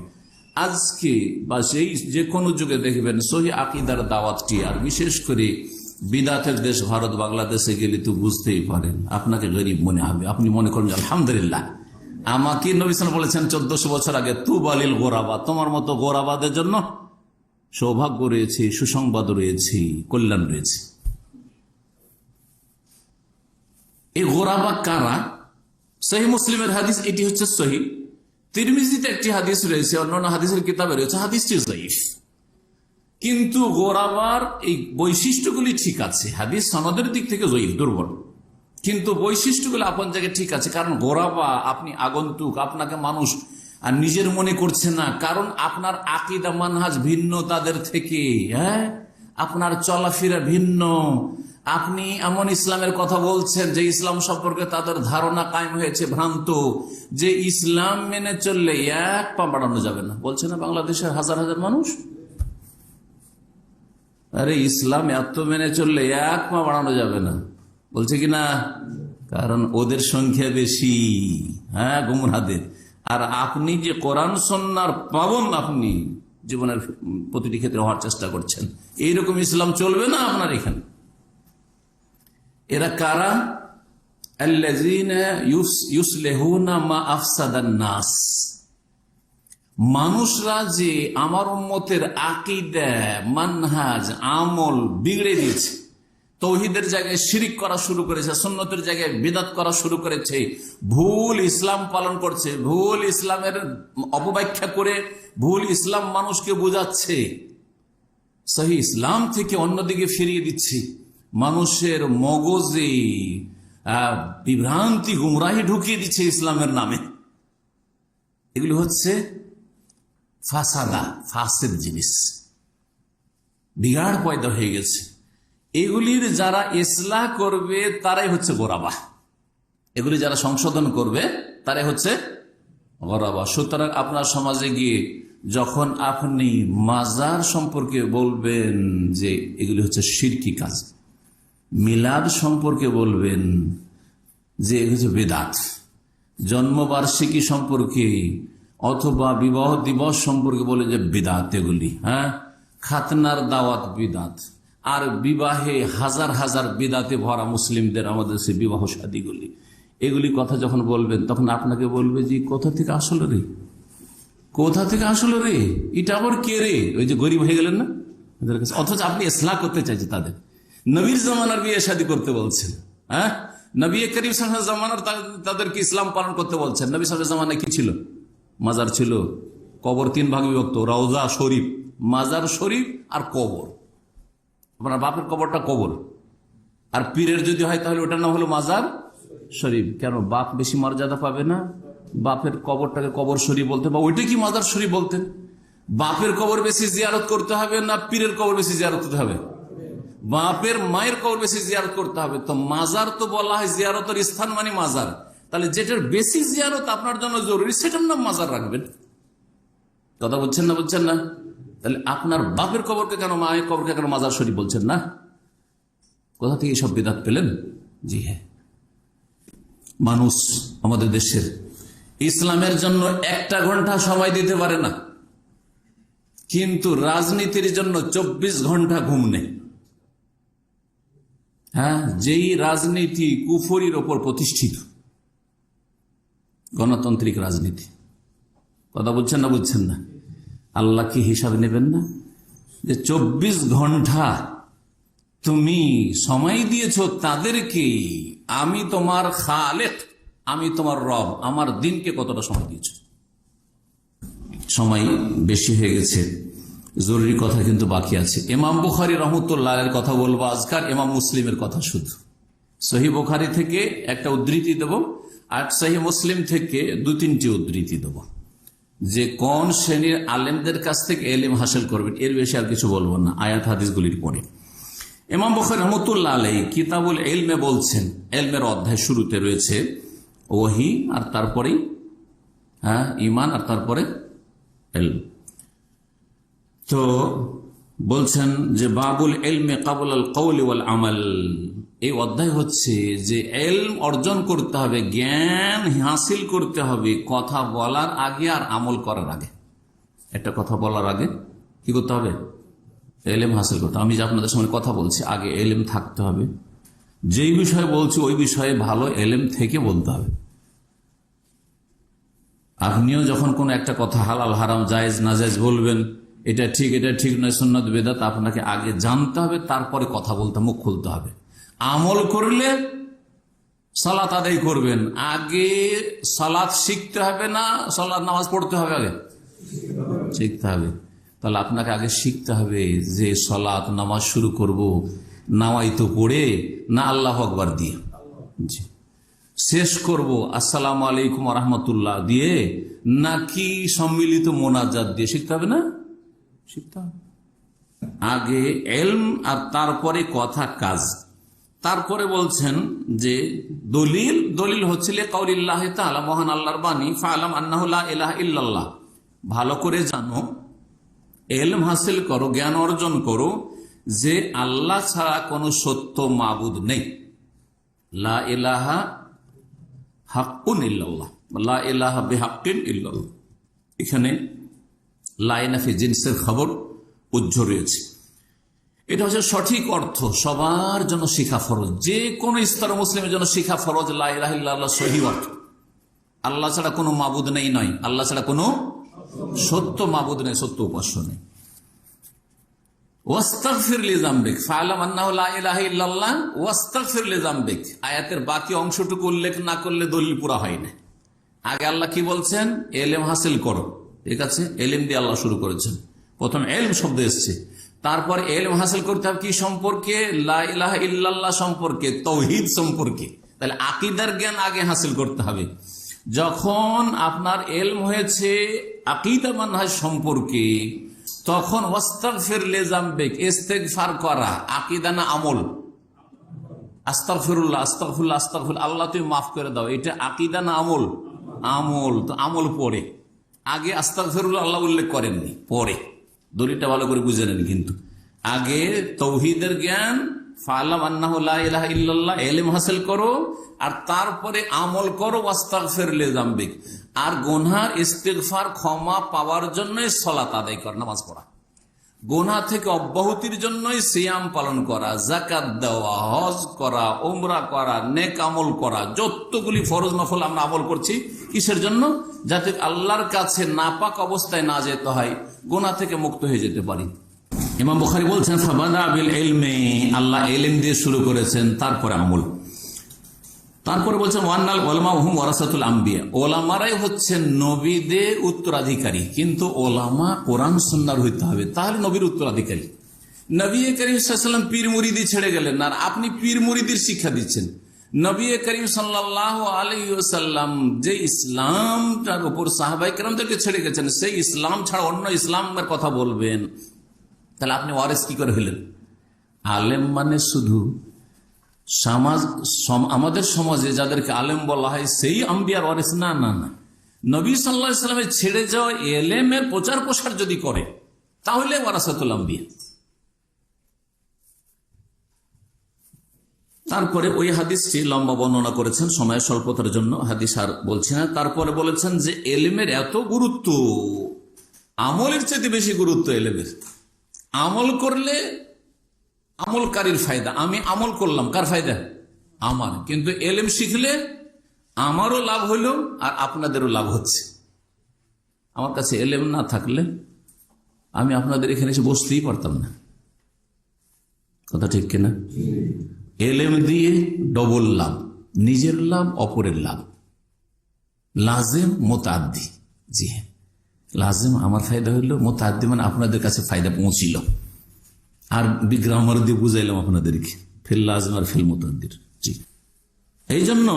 আজকে বা সেই যে কোনো যুগে দেখবেন সহি আকীদার দাওয়াতটি, আর বিশেষ করে বিদাতের দেশ ভারত বাংলাদেশে গেলে তো বুঝতেই পারেন, আপনাকে গরিব মনে হবে। আপনি মনে করেন আলহামদুলিল্লাহ, আমাকে নবী সাল্লাল্লাহু আলাইহি ওয়াসাল্লাম বলেছেন 1400 বছর আগে, তুবা লিল গোরাবা, তোমার মতো গোরাবাদের জন্য সৌভাগ্য রয়েছে, সুসংবাদ রয়েছে, কল্যাণ রয়েছে। এই গোরাবা কারা? সহিহ মুসলিমের হাদিস এটি হচ্ছে সহিহ, তিরমিজিতে একটি হাদিস রয়েছে, অন্যান্য হাদিসের কিতাবে রয়েছে, হাদিসটি যায়ীফ, কিন্তু গোরাবার এই বৈশিষ্ট্যগুলি ঠিক আছে। হাদিস সনদের দিক থেকে যায়ীফ, দুর্বল, কিন্তু বৈশিষ্ট্যগুলো আপন জায়গায় ঠিক আছে। কারণ গোরাবা, আপনি আগন্তুক, আপনাকে মানুষ আর নিজের মনে করছে না, কারণ আপনার আকীদা মানহাজ ভিন্ন তাদের থেকে। হ্যাঁ, আপনার চলাফেরা ভিন্ন, আপনি এমন ইসলামের কথা বলছেন যে ইসলাম সম্পর্কে তাদের ধারণা কায়েম হয়েছে ভ্রান্ত, যে ইসলাম মেনে চললে এক পা বাড়ানো যাবে না। বলছে না বাংলাদেশের হাজার হাজার মানুষ, আরে ইসলাম এত মেনে চললে এক পা বাড়ানো যাবে না, বলছে কিনা? কারণ ওদের সংখ্যা বেশি, হ্যাঁ, গুমরাহদের। আর আপনি যে কোরআন সুন্নাহর পাবন, আপনি জীবনের প্রতিটি ক্ষেত্রে হওয়ার চেষ্টা করছেন, এইরকম ইসলাম চলবে না আপনার এখানে। এরা কারা? আল্লাযীনা ইউসলিহুনা মা আফসাদান নাস, মানুষরা যে আমার উম্মতের আকীদা, মানহাজ, আমল বিগড়ে দিয়েছে, তৌহিদের জায়গায় শিরিক করা শুরু করেছে, সুন্নতের জায়গায় বিদআত করা শুরু করেছে, ভুল ইসলাম পালন করছে, ভুল ইসলামের অপব্যাখ্যা করে ভুল ইসলাম মানুষকে বোঝাচ্ছে, সহি ইসলাম থেকে অন্যদিকে ফিরিয়ে দিচ্ছে, মানুষের মগজে বিভ্রান্তি, গুমরাহি ঢুকিয়ে দিচ্ছে ইসলামের নামে। এগুলি হচ্ছে ফাসাদা, ফাসেদ জিনিস, বিগাড় পয়দা হয়ে গেছে। এগুলির যারা ইসলাহ করবে তারাই হচ্ছে গোরাবা, এগুলি যারা সংশোধন করবে তারাই হচ্ছে গোরাবা। সুতরাং আপনার সমাজে গিয়ে যখন আপনি মাজার সম্পর্কে বলবেন যে এগুলি হচ্ছে শিরকি কাজ, মিলাদ সম্পর্কে বলবেন যে এগুলি হচ্ছে বেদাত, জন্মবার্ষিকী সম্পর্কে অথবা বিবাহ দিবস সম্পর্কে বলে যে বিদাত, এগুলি হ্যাঁ, খাতনার দাওয়াত বিদাত, আর বিবাহে হাজার হাজার বিদাতে ভরা মুসলিমদের আমাদের সে বিবাহ শাদীগুলি, এগুলি কথা যখন বলবেন তখন আপনাকে বলবে যে কোথা থেকে আসলে রে, কোথা থেকে আসলে রে, এটা আবার কে রে? ওই যে গরিব হয়ে গেলেন না এদের কাছে, অথচ আপনি ইসলাহ করতে চাইছেন তাদের, নবীর জামানার বিয়ে শাদী করতে বলছেন, হ্যাঁ, নবী করিম সাল্লাল্লাহু আলাইহি ওয়াসাল্লাম জামানার তাদেরকে ইসলাম পালন করতে বলছেন। নবী সাল্লাল্লাহু আলাইহি ওয়াসাল্লাম জামানায় কি ছিল? মাজার ছিল, কবর তিন ভাগে বিভক্ত, রওজা শরীফ, মাজার শরীফ আর কবর। আপনার বাপের কবরটা কবর, আর পীরের যদি হয় তাহলে ওটার নাম হলো মাজার শরীফ। কেন বাপ বেশি মর্যাদা পাবে না? বাপের কবরটাকে কবর শরীফ বলতে, বা ওইটা কি মাজার শরীফ বলতেন? বাপের কবর বেশি জিয়ারত করতে হবে না পীরের কবর বেশি জিয়ারত করতে হবে? বাপের মায়ের কবর বেশি জিয়ারত করতে হবে। তো মাজার তো বলা হয় জিয়ারতের স্থান মানে মাজার, তাহলে যেটার বেশি জিয়ারত আপনার জন্য জরুরি সেটার নাম মাজার রাখবেন। কথা বলছেন না? বলছেন না? তাহলে আপনার বাপের কবরকে কেন, মায়ের কবরকে কেন মাজার শরীফ বলছেন না? কোথা থেকে সব বিদাত পেলেন? জি হ্যাঁ, মানুষ আমাদের দেশের ইসলামের জন্য 1 ঘন্টা সময় দিতে পারে না, কিন্তু রাজনীতির জন্য 24 ঘন্টা ঘুম নেই। হ্যাঁ, যেই রাজনীতি কুফরির ওপর প্রতিষ্ঠিত, গণতান্ত্রিক রাজনীতি। কথা বলছেন না? বুঝছেন না? আল্লাহ কি হিসাব নেবেন না যে 24 ঘন্টা তুমি সময় দিয়েছ তাদেরকে, আমি তোমার খালেক, আমি তোমার রব, আমার দিনকে কতটা সময় দিয়েছ? সময় বেশি হয়ে গেছে, জরুরি কথা কিন্তু বাকি আছে। ইমাম বুখারী রহমতুল্লাহের কথা বলবো আজকাল, ইমাম মুসলিমের কথা শুধু। সহিহ বুখারী থেকে একটা উদ্ধৃতি দেব, আর সহিহ মুসলিম থেকে 2-3টি উদ্ধৃতি দেব, যে কোন শ্রেণীর আলেমদের কাছ থেকে এলিম হাসিল করবেন। এর বেশি আর কিছু বলবো না, আয়াত হাদিসগুলির পরে। ইমাম বুখারী রহমতুল্লাহ আলাইহি কিতাবুল ইলমে বলছেন, ইলমের অধ্যায় শুরুতে রয়েছে ওহী, আর তারপরে ঈমান, আর তারপরে ইলম। তো বলছেন যে বাবুল ইলমে ক্বাবল আল কওলি ওয়াল আমাল, এই অধ্যায় হচ্ছে যে ইলম অর্জন করতে হবে, জ্ঞান হাসিল করতে হবে কথা বলার আগে আর আমল করার আগে। একটা কথা বলার আগে কি করতে হবে? ইলম হাসিল করতে। আমি যে আপনাদের সঙ্গে কথা বলছি, আগে ইলম থাকতে হবে। যেই বিষয়ে বলছি ওই বিষয়ে ভালো ইলম থেকে বলতে হবে। আপনিও যখন কোন একটা কথা হালাল হারাম জায়েজ নাজায়েজ বলবেন, এটা ঠিক এটা ঠিক নয়, সুন্নাত বেদাত, আপনাকে আগে জানতে হবে, তারপরে কথা বলতে মুখ খুলতে হবে। আমল করলে সালাত আদায় করবেন, আগে সালাত শিখতে হবে না সালাত নামাজ পড়তে হবে? আগে শিখতে হবে। তাহলে আপনাকে আগে শিখতে হবে যে সালাত নামাজ শুরু করব নাওয়াইতো পড়ে না আল্লাহু আকবার দিয়ে, জি, শেষ করব আসসালামু আলাইকুম ওয়া রাহমাতুল্লাহ দিয়ে, নাকি সম্মিলিত মোনাজাত দিয়ে? শিখতে হবে না? শিখতে হবে আগে ইলম, আর তারপরে কথা কাজ। তারপরে বলছেন যে দলিল হচ্ছে লিকাউলিল্লাহি তাআলা, মহান আল্লাহর বাণী, ফাআলাম আন্নাহু লা ইলাহা ইল্লাল্লাহ, ভালো করে জানো, ইলম হাসিল করো, জ্ঞান অর্জন করো যে আল্লাহ ছাড়া কোনো সত্য মাবুদ নেই। লা ইলাহা হাক্কুন ইল্লাল্লাহ, লা ইলাহা বিহাক্কিন ইল্লাল্লাহ। এখানে লা নাফি জিনসের খবর উজ্জ্ব রয়েছে। এটা হচ্ছে সঠিক অর্থ, সবার জন্য শিখা ফরজ, যে কোনো স্তর মুসলিমের জন্য শিখা ফরজ। লা ইলাহা ইল্লাল্লাহ সহিহ অর্থ, আল্লাহ ছাড়া কোনো মাবুদ নেই নয়, আল্লাহ ছাড়া কোনো সত্য মাবুদ নেই, সত্য উপাস্য নেই। ওয়াস্তাগফির লিযামবিক, ফাআলাম আন্নাহু লা ইলাহা ইল্লাল্লাহ ওয়াস্তাগফির লিযামবিক। আয়াতের বাকি অংশটুকু উল্লেখ না করলে দলিল পুরা হয় না। আগে আল্লাহ কি বলছেন? ইলম হাসিল করো, ঠিক আছে? ইলম দিয়ে আল্লাহ শুরু করেছেন, প্রথম ইলম শব্দ এসছে, তারপর ইলম হাসিল করতে হবে কি সম্পর্কে? লা ইলাহা ইল্লাল্লাহ সম্পর্কে, তাওহীদ সম্পর্কে। তাহলে আকীদার জ্ঞান আগে হাসিল করতে হবে। যখন আপনার ইলম হয়েছে আকীদা মানহাজ সম্পর্কে, তখন ওয়াস্তাগফির লিযামবিক, ইস্তেগফার করা, আকীদা না আমল? আস্তাগফিরুল্লাহ, আস্তাগফিরুল্লাহ, আস্তাগফিরুল্লাহ, আল্লাহ তুমি মাফ করে দাও, এটা আকীদা না আমল? আমল। তো আমল পরে, আগে আস্তাগফিরুল্লাহ আল্লাহ উল্লেখ করেননি, পরে। দলিলটা ভালো করে বুঝে নেন কিন্তু। আগে তাওহীদের জ্ঞান, ফাআলাম আন্নাহু লা ইলাহা ইল্লাল্লাহ, ইলম হাসিল করো, আর তারপরে আমল করো, ওয়াস্তাগফির লিযামবিক। আর গুনার ইস্তিগফার, ক্ষমা পাওয়ার জন্যই সালাত আদায় করা, নামাজ পড়া। গুনাহ থেকে অব্যাহতির জন্যই সিয়াম পালন করা, যাকাত দেওয়া, হজ করা, উমরা করা, নেক আমল করা, যতগুলি ফরজ নফল আমরা আমল করছি, কিসের জন্য? যাতে আল্লাহর কাছে নাপাক অবস্থায় না যেতে হয়, গুনাহ থেকে মুক্ত হয়ে যেতে পারি। ইমাম বুখারী বলছেন ফাবাদা বিল ইলমি, আল্লাহ ইলম দিয়ে শুরু করেছেন, তারপরে আমল। তারপরে বলছেন ওয়ান্নাল ওলামা হুম ওয়ারাসাতুল আম্বিয়া, ওলামারাই হচ্ছেন নবীদের উত্তরাধিকারী। কিন্তু ওলামা কোরআন সুন্নাহর হইতে হবে, তাহলে নবীর উত্তরাধিকারী। নবী করিম সাল্লাল্লাহু আলাইহি ওয়াসাল্লাম পীর মুরিদি ছেড়ে গেলেন, আর আপনি পীর মুরিদির শিক্ষা দিচ্ছেন। নবী করিম সাল্লাল্লাহু আলাইহি ওয়াসাল্লাম যে ইসলামটার উপর সাহাবায়ে কেরামদেরকে ছেড়ে গেছেন, সেই ইসলাম ছাড়া অন্য ইসলামের কথা বলবেন, তাহলে আপনি ওয়ারিস কি করে হলেন? আলেম মানে শুধু আমাদের সমাজে যাদেরকে আলেম বলা হয় সেই আম্বিয়ার ওয়ারিস না, না, না। নবী সাল্লাল্লাহু আলাইহি ওয়াসাল্লামের ছেড়ে যাওয়া এলেমের প্রচার প্রসার যদি করে, তাহলে ওয়ারাসাতুল আম্বিয়া। তারপরে ওই হাদিসটি লম্বা বর্ণনা করেছেন, সময়ের স্বল্পতার জন্য হাদিস আর বলছি না। তারপরে বলেছেন যে এলেমের এত গুরুত্ব, আমলের চেয়ে বেশি গুরুত্ব এলেমের। আমল করলে আমলকারীর ফায়দা, আমি আমল করলাম, কার ফায়দা? আমার। কিন্তু এলেম শিখলে আমারও লাভ হইল আর আপনাদেরও লাভ হচ্ছে। আমার কাছে এলেম না থাকলে আমি আপনাদের এখানে এসে বসতেই পারতাম না। কথা ঠিক কিনা? এলেম দিয়ে ডবল লাভ, নিজের লাভ, অপরের লাভ। লাজেম মোতাদ্দি, জি হ্যাঁ, লাজেম আমার ফায়দা হইল, মোতাদ্দি মানে আপনাদের কাছে ফায়দা পৌঁছিল। আর বিগ্রামার দিয়ে বুঝাইলাম আপনাদেরকে, ফিল লাজেম আর ফিল মোতাদ্দির। জি, এই জন্য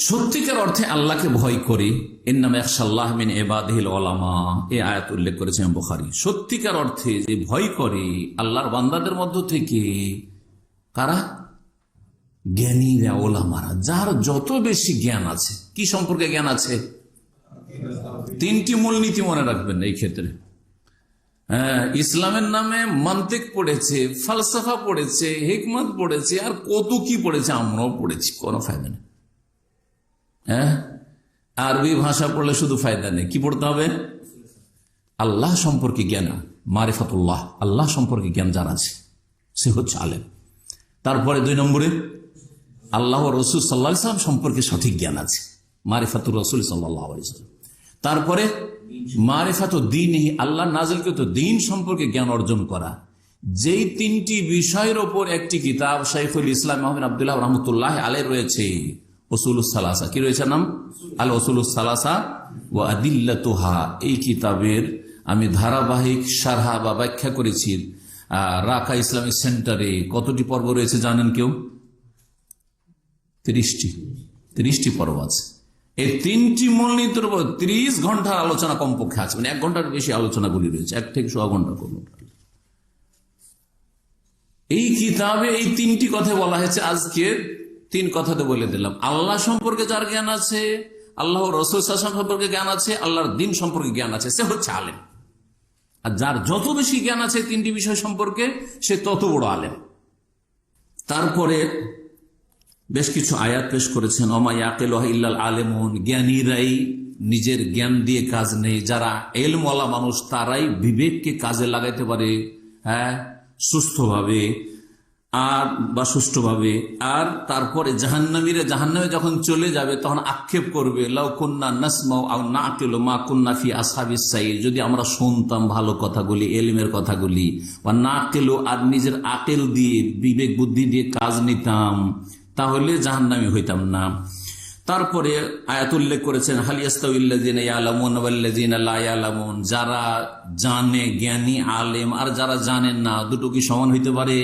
সত্যিকার অর্থে আল্লাহকে ভয় করি। ইন্নামা ইয়াখশাল্লাহ মিন ইবাদিহিল উলামা, এই আয়াত উল্লেখ করেছেন বুখারী। সত্যিকার অর্থে যে ভয় করে আল্লাহর বান্দাদের মধ্য থেকে কারা? জ্ঞানীরা, ওলামারা, যার যত বেশি জ্ঞান আছে। কি সম্পর্কে জ্ঞান আছে? তিনটি মূলনীতি মনে রাখবেন এই ক্ষেত্রে। ইসলামের নামে মান্তিক পড়েছে, ফালসাফা পড়েছে, হিকমত পড়েছে, আর কত কি পড়েছে, আমরাও পড়েছি, কোনো ফায়দা নেই। আরবি ভাষা পড়লে শুধু ফায়দা নেই, কি পড়তে হবে? আল্লাহ সম্পর্কে জ্ঞান, মারিফাতুল্লাহ, আল্লাহ সম্পর্কে জ্ঞান যার আছে সে হচ্ছে আলেম। তারপরে 2 নম্বরে আল্লাহ রসুল সাল্লাল্লাহু আলাইহি ওয়াসাল্লাম সম্পর্কে সঠিক জ্ঞান আছে, মারিফাতুর রসুল সাল্লাল্লাহু আলাইহি ওয়াসাল্লাম। তারপরে মারিফাতুদ দ্বীন, আল্লাহ নাযিলকৃত দ্বীন সম্পর্কে জ্ঞান অর্জন করা। যেই 3টি বিষয়ের ওপর একটি কিতাব শাইখুল ইসলাম মুহাম্মদ আব্দুল্লাহ রাহমাতুল্লাহি আলাইহি রয়েছে, উসুলুস সালাসা। কি রয়েছে নাম? আল উসুলুস সালাসা ওয়া আদিল্লাতুহা। এই কিতাবের আমি ধারাবাহিক শারহা বা ব্যাখ্যা করেছি রাকা ইসলামিক সেন্টারে। কতটি পর্ব রয়েছে জানেন কেউ? 30টি পর্ব আছে। এই 3টি মূলনীতির উপর 30 ঘন্টার আলোচনা কমপক্ষে আছে, মানে 1 ঘন্টার বেশি আলোচনাগুলি রয়েছে, 1 থেকে 1.25 ঘন্টা করুন। এই কিতাবে এই 3টি কথা বলা হয়েছে। আজকে 3 কথাতে বলে দিলাম। আল্লাহ সম্পর্কে যার জ্ঞান আছে, আল্লাহ রাসূল সাল্লাল্লাহু আলাইহি ওয়াসাল্লাম সম্পর্কে জ্ঞান আছে, আল্লাহর দ্বীন সম্পর্কে জ্ঞান আছে, সে হচ্ছে আলেম। আর যার যত বেশি জ্ঞান আছে 3টি বিষয় সম্পর্কে, সে তত বড় আলেম। তারপরে বেশ কিছু আয়াত পেশ করেছেন। ওমা ইয়াকিলুহা ইল্লাল আলিমুন, জ্ঞানীরাই নিজের জ্ঞান দিয়ে কাজ নেই। যারা ইলমওয়ালা মানুষ তারাই বিবেককে কাজে লাগাইতে পারে, সুস্থভাবে আর বা সুষ্ঠুভাবে। আর তারপরে জাহান্নামীরা জাহান্নামে যখন চলে যাবে তখন আক্ষেপ করবে, লাউ কুন্না নাসমাউ আও নাকিলু মা কুন্না ফি আসহাবিস সাইর। যদি আমরা শুনতাম ভালো কথাগুলি, ইলমের কথাগুলি, বা নাকিলু আর নিজের আকল দিয়ে, বিবেক বুদ্ধি দিয়ে কাজ নিতাম, তাহলে জাহান্নামী হইতাম না। তারপরে আয়াত উল্লেখ করেছেন হাল ইয়াস্তাউইল্লাযিনা ইয়ালামুন ওয়াল্লাযিনা লা ইয়ালামুন। যারা জানে, জ্ঞানী আলেম, আর যারা জানেন না, দুটো কি সমান হইতে পারে?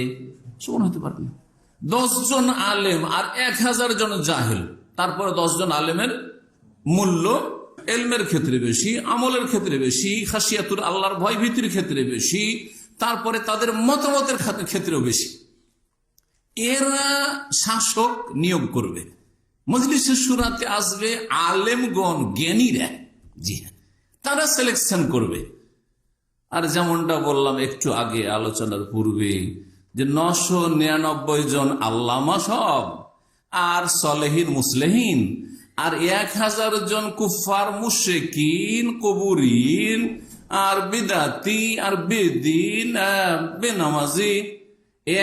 সমান হইতে পারে না। 10 জন আলেম আর 1000 জন জাহেল, তারপরে 10 জন আলেমের মূল্য ইলমের ক্ষেত্রে বেশি, আমলের ক্ষেত্রে বেশি, খাশিয়াতুর আল্লাহর ভয় ভীতির ক্ষেত্রে বেশি, তারপরে তাদের মতামতের ক্ষেত্রেও বেশি। এরা শাসক নিয়োগ করবে, মজলিসে শুরাতে আসবে আলেমগণ, জ্ঞানীরা, জি হ্যাঁ, তারা সিলেকশন করবে। আর যেমনটা বললাম একটু আগে আলোচনার পূর্বে, যে 999 জন আল্লামা সব, আর সলেহিন মুসলেহিন, আর 1000 জন কুফার মুশরিকিন কবুরিন, আর বিদাতি, আর বেদিন, বেনামাজি।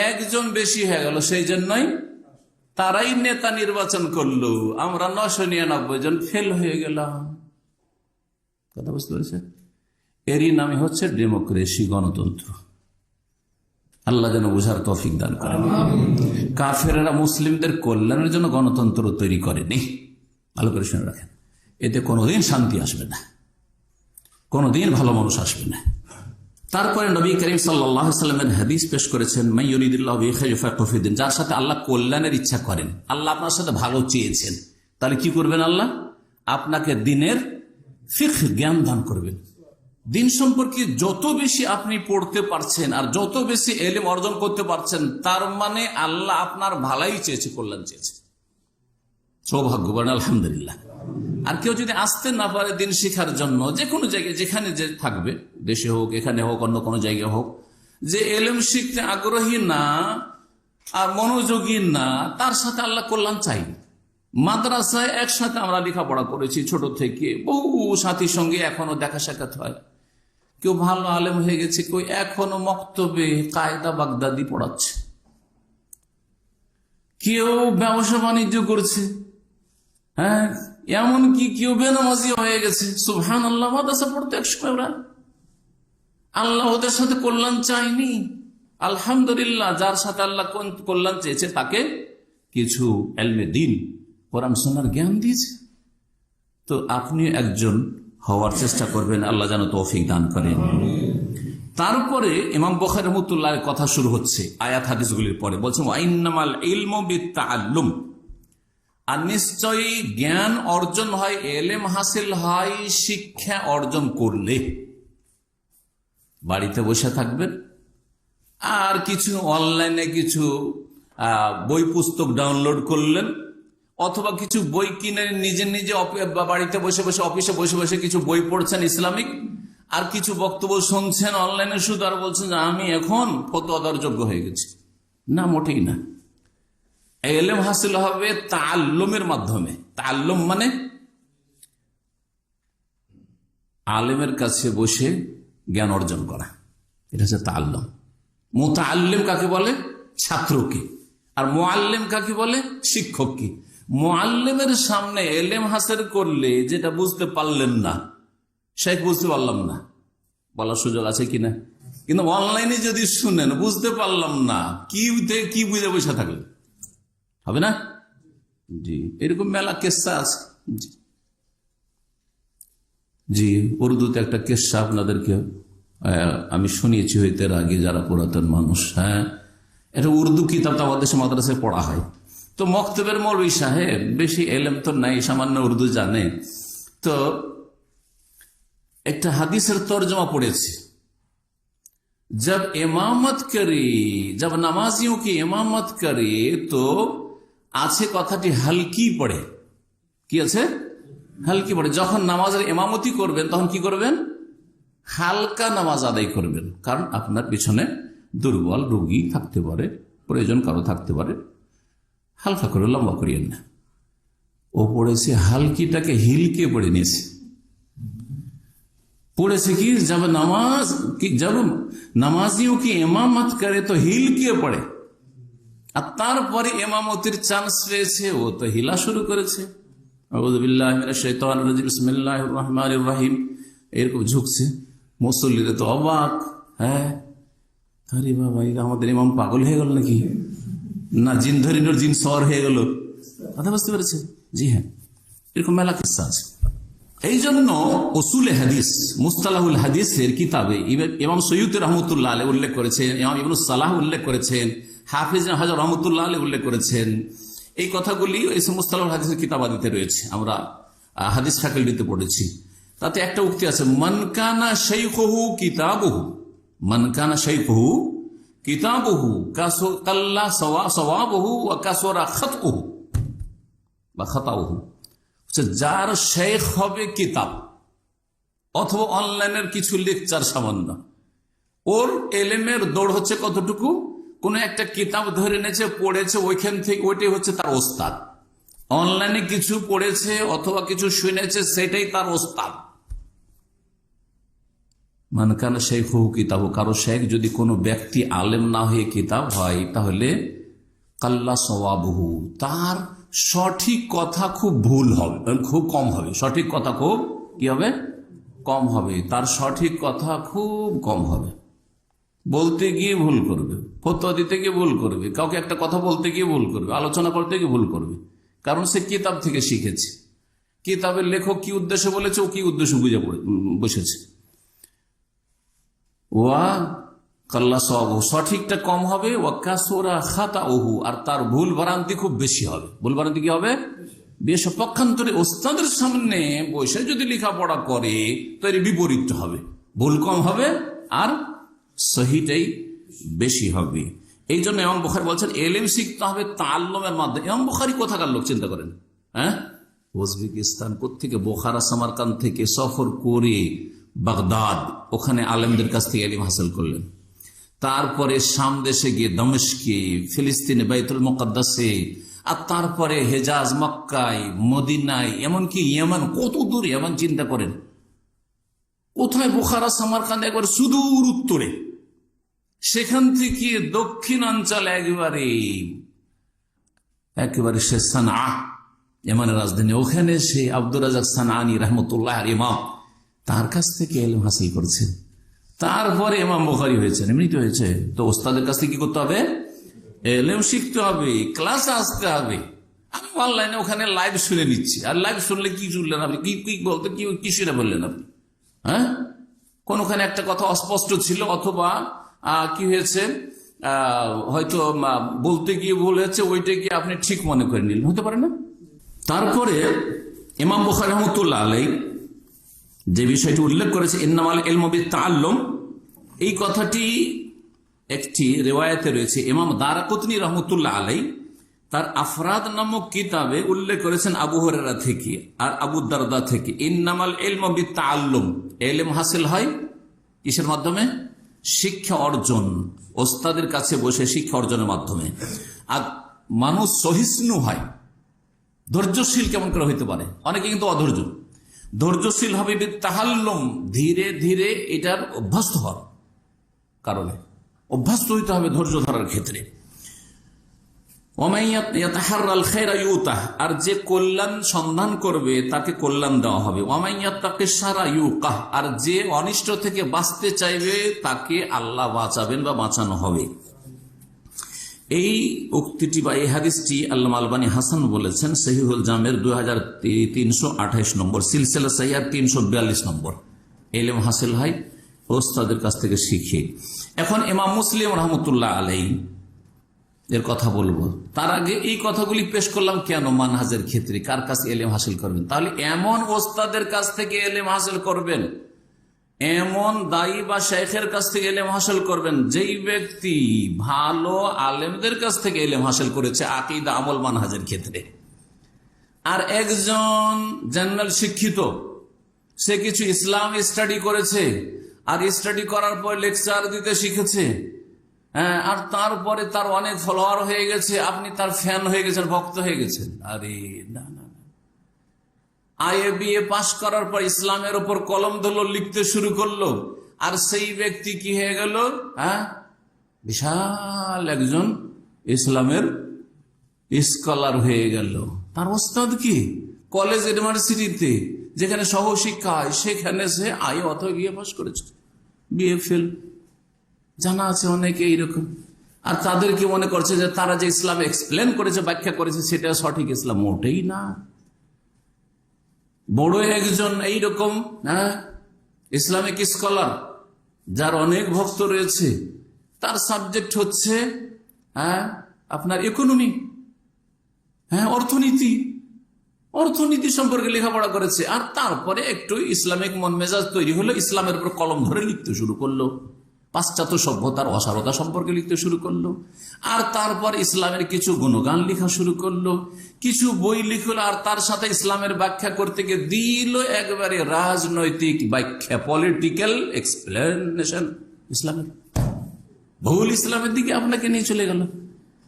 1 জন বেশি হয়ে গেল, সেই জন্যই তারাই নেতা নির্বাচন করলো। আমরা 999 জন ফেল হয়ে গেলাম। কথা বুঝতে পেরেছেন? এরই নামে হচ্ছে ডেমোক্রেসি, গণতন্ত্র। আল্লাহ যেন বোঝার তৌফিক দান করেন। কাফেরেরা মুসলিমদের কল্যাণের জন্য গণতন্ত্র তৈরি করেনি, ভালো করে শুনে রাখেন। এতে কোনোদিন শান্তি আসবে না, কোনোদিন ভালো মানুষ আসবে না। তারপরে নবী করিম সাল্লাল্লাহু আলাইহি ওয়াসাল্লামের হাদিস পেশ করেছেন, মান ইউরিদিল্লাহু বিহি খায়রান ইউফাক্কিহু ফিদ্দীন, যার সাথে আল্লাহ কল্যাণের ইচ্ছা করেন, আল্লাহ আপনার সাথে ভালো চেয়েছেন, তাহলে কি করবেন? আল্লাহ আপনাকে দিনের ফিকহ জ্ঞান দান করবেন। দিন সম্পর্কে যত বেশি আপনি পড়তে পারছেন আর যত বেশি ইলম অর্জন করতে পারছেন, তার মানে আল্লাহ আপনার ভালাই চেয়েছে, কল্যাণ চেয়েছে। সৌভাগ্যবান আলহামদুলিল্লাহ। আর কেউ যদি আসতে না পারে দিন শিখার জন্য, যে কোনো জায়গায় যেখানে যে থাকবে, দেশে হোক, এখানে হোক, অন্য কোনো জায়গায় হোক, যে ইলম শিখতে আগ্রহী না আর মনোযোগী না, তার সাথে আল্লাহ কল্যাণ চাই। মাদ্রাসায় একসাথে আমরা লেখাপড়া করেছি ছোট থেকে, বহু সাথীর সঙ্গে এখনো দেখা সাক্ষাৎ হয়। কেউ ভালো আলেম হয়ে গেছে, কেউ এখনো মক্তবে কায়দা বাগদাদি পড়াচ্ছে, কেউ ব্যবসা বাণিজ্য করছে, হ্যাঁ, এমনকি কেউ বেনামাজি হয়ে গেছে। সুবহানাল্লাহ, মাদ্রাসা পড়তে একসময় ওরা। আল্লাহ ওদের সাথে কল্যাণ চাইনি। আলহামদুলিল্লাহ, যার সাথে আল্লাহ কল্যাণ চেয়েছে তাকে কিছু ইলমে দ্বীন, কোরআন সুন্নাহর জ্ঞান দিয়েছে। তো আপনি একজন হওয়ার চেষ্টা করবেন, আল্লাহ যেন তৌফিক দান করেন। তারপরে ইমাম বুখারী রাহমাতুল্লাহর কথা শুরু হচ্ছে আয়াত হাদিসগুলির পরে, বলছেন ওয়াইন্নামাল ইলমু বিত্তাআল্লুম, আর নিশ্চয়ই জ্ঞান অর্জন হয়, ইলম হাসিল হয় শিক্ষা অর্জন করলে। বাড়িতে বসে থাকবেন আর কিছু অনলাইনে কিছু বই পুস্তক ডাউনলোড করলেন, অথবা কিছু বই কিনে নিজে নিজে বাড়িতে বসে বসে, অফিসে বসে বসে কিছু বই পড়ছেন ইসলামিক, আর কিছু বক্তব্য শুনছেন অনলাইনে শুধু, আর বলছেন যে আমি এখন ফতোয়া দেওয়ার যোগ্য হয়ে গেছি। না, মোটেই না। ইলম হাসিল হবে তাআল্লুমের মাধ্যমে। তাআল্লুম মানে আলেমের কাছে বসে জ্ঞান অর্জন করা, এটা হচ্ছে তাআল্লুম। মুতাআল্লিম কাকে বলে? ছাত্রকে। আর মুআল্লিম কাকে বলে? শিক্ষককে। মুআল্লিমের সামনে ইলম হাসিল করলে যেটা বুঝতে পারলেন না, শেখ বুঝতে পারলাম না, বলার সুযোগ আছে কিনা? কিন্তু অনলাইনে যদি শুনেন বুঝতে পারলাম না, কি বুঝে বসে থাকলেন, হবে না? জি, এরকম মেলা কেসা আছে। জি, উর্দুতে একটা কেসা আপনাদেরকে আমি শুনিয়েছি হইতে আগে, যারা পুরাতন মানুষ। হ্যাঁ, এটা উর্দু কিতাব তো আমাদের দেশে মাদ্রাসায় পড়া হয়। তো মক্তবের মৌলভী সাহেব বেশি এলেম তো নাই, সামান্য উর্দু জানে, তো একটা হাদিসের তর্জমা পড়েছে, जब इमामत करे, जब नमाजियों की इमामत करे तो আছে কথাটি হালকি পড়ে। কি আছে? হালকি পড়ে। যখন নামাজের ইমামতি করবেন তখন কি করবেন? হালকা নামাজ আদায় করবেন, কারণ আপনার পিছনে দুর্বল রোগী থাকতে পারে, প্রয়োজন কারো থাকতে পারে, হালকা করে, লম্বা করিয়েন না। ও পড়েছে হালকিটাকে হিলকে পড়ে নিয়েছে। পড়েছে কি, जब নামাজিও কি ইমামত করে তো হিলকে পড়ে, আর তারপরে ইমামতির চান্স পেয়েছে, ও তো হিলা শুরু করেছে। আউযু বিল্লাহি মিনাশ শাইতানির রাজিম, বিসমিল্লাহির রহমানির রহিম, এরকম ঝুঁকছে। মুসল্লিরা তো অবাক। হ্যাঁ, আরে বাবা, আমাদের ইমাম পাগল হয়ে গেল নাকি, না জিন ধরিনোর জিন সওয়ার হয়ে গেল? কথা বুঝতে পেরেছে? জি হ্যাঁ, এরকম মেলা কিস্সা আছে। এই জন্য উসুলে হাদিস, মুস্তালাহুল হাদিসের কিতাবে ইমাম সৈয়দ রহমতুল্লাহ আলাইহি উল্লেখ করেছেন, ইমাম ইবনে সালাহ উল্লেখ করেছেন, হাফিজ হাজার রহমতুল্লাহ আলাইহি উল্লেখ করেছেন। এই কথাগুলি এই মুস্তালাহুল হাদিসের কিতাবাদিতে রয়েছে, আমরা হাদিস ফ্যাকাল্টিতে পড়েছি। তাতে একটা উক্তি আছে, মান কানা শাইখুহু কিতাবুহু, মান কানা শাইখুহু কিতাবুহু কাল্লা সওয়াবুহু ওয়া কাসরা খাতউহু বা খাতাউহু। যার শেখ হবে কিতাব অথবা অনলাইনের কিছু লেকচার সামান্য, ওর এলেমের দৌড় হচ্ছে কতটুকু? কোন একটা কিতাব ধরে নিয়েছে, পড়েছে, ওইখান থেকে ওইটাই হচ্ছে তার ওস্তাদ। অনলাইনে কিছু পড়েছে অথবা কিছু শুনেছে, সেটাই তার ওস্তাদ। মান কানা শাইখুহু কিতাব, কারো শেখ যদি কোনো ব্যক্তি আলেম না হয়ে কিতাব হয়, তাহলে কাল্লা সওয়াবুহু, তার সঠিক কথা খুব ভুল হবে, খুব কম হবে। সঠিক কথা খুব কি হবে? কম হবে। তার সঠিক কথা খুব কম হবে। বলতে গিয়ে ভুল করবে, ফতোয়া দিতে গিয়ে ভুল করবে, কাউকে একটা কথা বলতে গিয়ে ভুল করবে, আলোচনা করতে গিয়ে ভুল করবে, কারণ সে কিতাব থেকে শিখেছে। কিতাবের লেখক কি উদ্দেশ্য বলেছে, ও কি উদ্দেশ্য বুঝে বসেছে। ওয়া কাল্লা সব, সঠিকটা কম হবে, ওয়া কাসুরা খাতা ওহু, আর তার ভুল ভ্রান্তি খুব বেশি হবে। ভুল ভ্রান্তি কি হবে? বেশ। পক্ষান্তরে ওস্তাদের সামনে বসে যদি লেখাপড়া করে তো এর বিপরীত হবে, ভুল কম হবে আর সহিটাই বেশি হবে। এই জন্য ইমাম বুখারী বলছেন এলেম শিখতে হবে তাআল্লুমের মাধ্যমে। ইমাম বুখারী কোথাকার লোক চিন্তা করেন, হ্যাঁ, উজবেকিস্তান থেকে, বোখারা সামারকান্দ থেকে সফর করে বাগদাদ, ওখানে আলেমদের কাছ থেকে ইলম হাসিল করলেন। তারপরে শাম দেশে গিয়ে দমিশকে, ফিলিস্তিনে বাইতুল মুকাদ্দাসে, আর তারপরে হেজাজ, মক্কায়, মদিনায়, এমনকি ইয়েমান, কত দূর ইয়েমান চিন্তা করেন। কোথায়? বোখারা সামারকান্দ একবার সুদূর উত্তরে, সেখান থেকে দক্ষিণাঞ্চল একেবারে সে সানআ, ইয়েমানের রাজধানী, ওখানে সে আব্দুর রাজ্জাক সানআনী রাহমাতুল্লাহ ইমাম, তার কাছ থেকে ইলম হাসিল করেছেন। তারপরে ইমাম বুখারী হয়েছেন। এমনি তো হয়েছে। তো ওস্তাদের কাছ থেকে কি করতে হবে? ইলম শিখতে হবে, ক্লাসে আসতে হবে। আমি অনলাইনে ওখানে লাইভ শুনে নিচ্ছি, আর লাইভ শুনলে কি শুনলেন আপনি? কি বলতে কি শুনে বললেন আপনি? হ্যাঁ, কোনখানে একটা কথা অস্পষ্ট ছিল, অথবা কি হয়েছে, হয়তো বলতে গিয়ে ভুল হয়েছে, ওইটা গিয়ে আপনি ঠিক মনে করে নিলেন, হতে পারে না। তারপরে ইমাম বুখারী রাহমাতুল্লাহ আলাইহি যে বিষয়টি উল্লেখ করেছে, ইন্নামাল ইলমু বিত-তাআল্লুম, এই কথাটি একটি রিওয়ায়াতে রয়েছে। ইমাম দারাকুতনী রাহমাতুল্লাহ আলাইহি তার আফরাদ নামক কিতাবে উল্লেখ করেছেন আবু হুরায়রা থেকে আর আবু দারদা থেকে, ইন্নামাল ইলমু বিত-তাআল্লুম, ইলম হাসিল হয় কিসের মাধ্যমে? শিক্ষা অর্জন, ওস্তাদের কাছে বসে শিক্ষা অর্জনের মাধ্যমে। আর মানুষ সহিষ্ণু হয়, ধৈর্যশীল কেমন করে হইতে পারে? অনেকে কিন্তু অধৈর্য। ধৈর্যশীল হবে বিত-তাআল্লুম, ধীরে ধীরে এটার অভ্যস্ত হওয়ার কারণে অভ্যস্ত হইতে হবে ধৈর্য ধরার ক্ষেত্রে। ওয়ামাইয়াতাহাররাল খায়রা ইউতাহ, আর যে কল্যাণ সন্ধান করবে তাকে কল্যাণ দেওয়া হবে। ওয়ামাইয়াত্তাকিশ শাররা ইউকাহ, আর যে অনিষ্ট থেকে বাঁচতে চাইবে তাকে আল্লাহ বাঁচাবেন বা বাঁচানো হবে। এই উক্তিটি বা এই হাদিসটি আল্লামা আলবানী হাসান বলেছেন সহিহুল জামের 2328 নম্বর, সিলসিলা সহিহ 342 নম্বর। ইলম হাসিল হয় ওস্তাদের কাছ থেকে শিখে। এখন ইমাম মুসলিম রাহমাতুল্লাহ আলাইহি এর কথা বলবো, তার আগে এই কথাগুলি পেশ করলাম কেন? মানহাজের ক্ষেত্রে কার কাছে ইলম হাসিল করবেন? তাহলে এমন ওস্তাদের কাছ থেকে ইলম হাসিল করবেন, এমন দায়ী বা শেখের কাছ থেকে ইলম হাসিল করবেন যেই ব্যক্তি ভালো আলেমদের কাছ থেকে ইলম হাসিল করেছে আকীদা, আমল, মানহাজের ক্ষেত্রে। আর একজন জেনারেল শিক্ষিত, সে কিছু ইসলাম স্টাডি করেছে, আর স্টাডি করার পর লেকচার দিতে শিখেছে, আর তারপরে তার অনেক ফলোয়ার হয়ে গেছে, আপনি তার ফ্যান হয়ে গেছেন, ভক্ত হয়ে গেছেন। আরে না না, আইএ বিএ পাশ করার পর ইসলামের উপর কলম ধরলো, লিখতে শুরু করলো, আর সেই ব্যক্তি কি হয়ে গেল? বিশাল একজন ইসলামের স্কলার হয়ে গেল। তার ওস্তাদ কি? কলেজ ইউনিভার্সিটিতে যেখানে সহশিক্ষা হয় সেখানে সে আইএ অথবা বিএ পাশ করেছে, বিএ ফেল। জানা আছে অনেকে এইরকম। আর তাদেরকে মনে করছে যে তারা যে ইসলাম এক্সপ্লেন করেছে, ব্যাখ্যা করেছে, সেটা সঠিক ইসলাম। মোটেই না। বড় একজন এইরকম ইসলামিক স্কলার, যার অনেক ভক্ত রয়েছে, তার সাবজেক্ট হচ্ছে আপনার ইকোনমি, অর্থনীতি সম্পর্কে লেখাপড়া করেছে। আর তারপরে একটু ইসলামিক মন মেজাজ তৈরি হলো, ইসলামের উপর কলম ধরে লিখতে শুরু করলো, পাশ্চাত্য সভ্যতার অসারতা সম্পর্কে লিখতে শুরু করলো, আর তারপর ইসলামের কিছু গুণগান লেখা শুরু করলো, কিছু বই লিখলো, আর তার সাথে ইসলামের ব্যাখ্যা করতে গিয়ে দিল একবারে রাজনৈতিক ব্যাখ্যা, পলিটিক্যাল এক্সপ্লেনেশন ইসলামের, ভুল ইসলামের দিকে আপনাকে নিয়ে চলে গেল।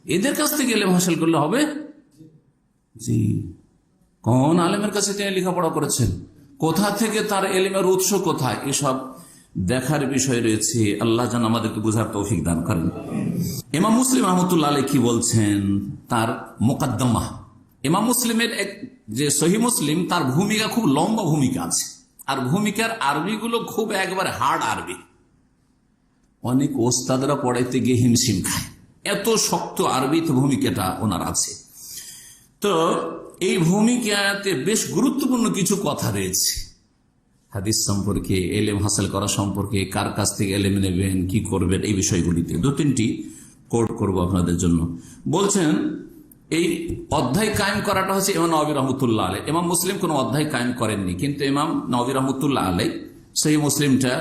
এদের কাছ থেকে ইলম হাসিল করলে হবে? জি। কোন আলেমের কাছে তিনি লেখাপড়া করেছেন, কোথা থেকে তার ইলমের উৎস কোথায়, এসব দেখার বিষয় রয়েছে। আল্লাহ যেন আমাদেরকে বুঝার তৌফিক দান করেন। ইমাম মুসলিম রাহমাতুল্লাহ আলাইহি কি বলছেন তার মুকদ্দমা? ইমাম মুসলিমের যে সহিহ মুসলিম, তার ভূমিকা খুব লম্বা ভূমিকা আছে, আর ভূমিকার আরবিগুলো খুব একবারে হার্ড আরবি। অনেক ওস্তাদরা পড়াইতে গিয়ে হিমশিম খায়, এত শক্ত আরবিতে ভূমিকাটা ওনার আছে। তো এই ভূমিকাতে বেশ গুরুত্বপূর্ণ কিছু কথা রয়েছে হাদিস সম্পর্কে, এলেম হাসিল করা সম্পর্কে, কার কাছ থেকে এলেম নেবেন, কি করবেন, এই বিষয়গুলিতে দু তিনটি কোট করব আপনাদের জন্য। বলছেন এই অধ্যায় কায়েম করাটা হচ্ছে ইমাম নবী রহমতুল্লাহ আলাই। ইমাম মুসলিম কোনো অধ্যায় কায়েম করেননি, কিন্তু ইমাম নবী রহমতুল্লাহ আলাই সেই মুসলিমটা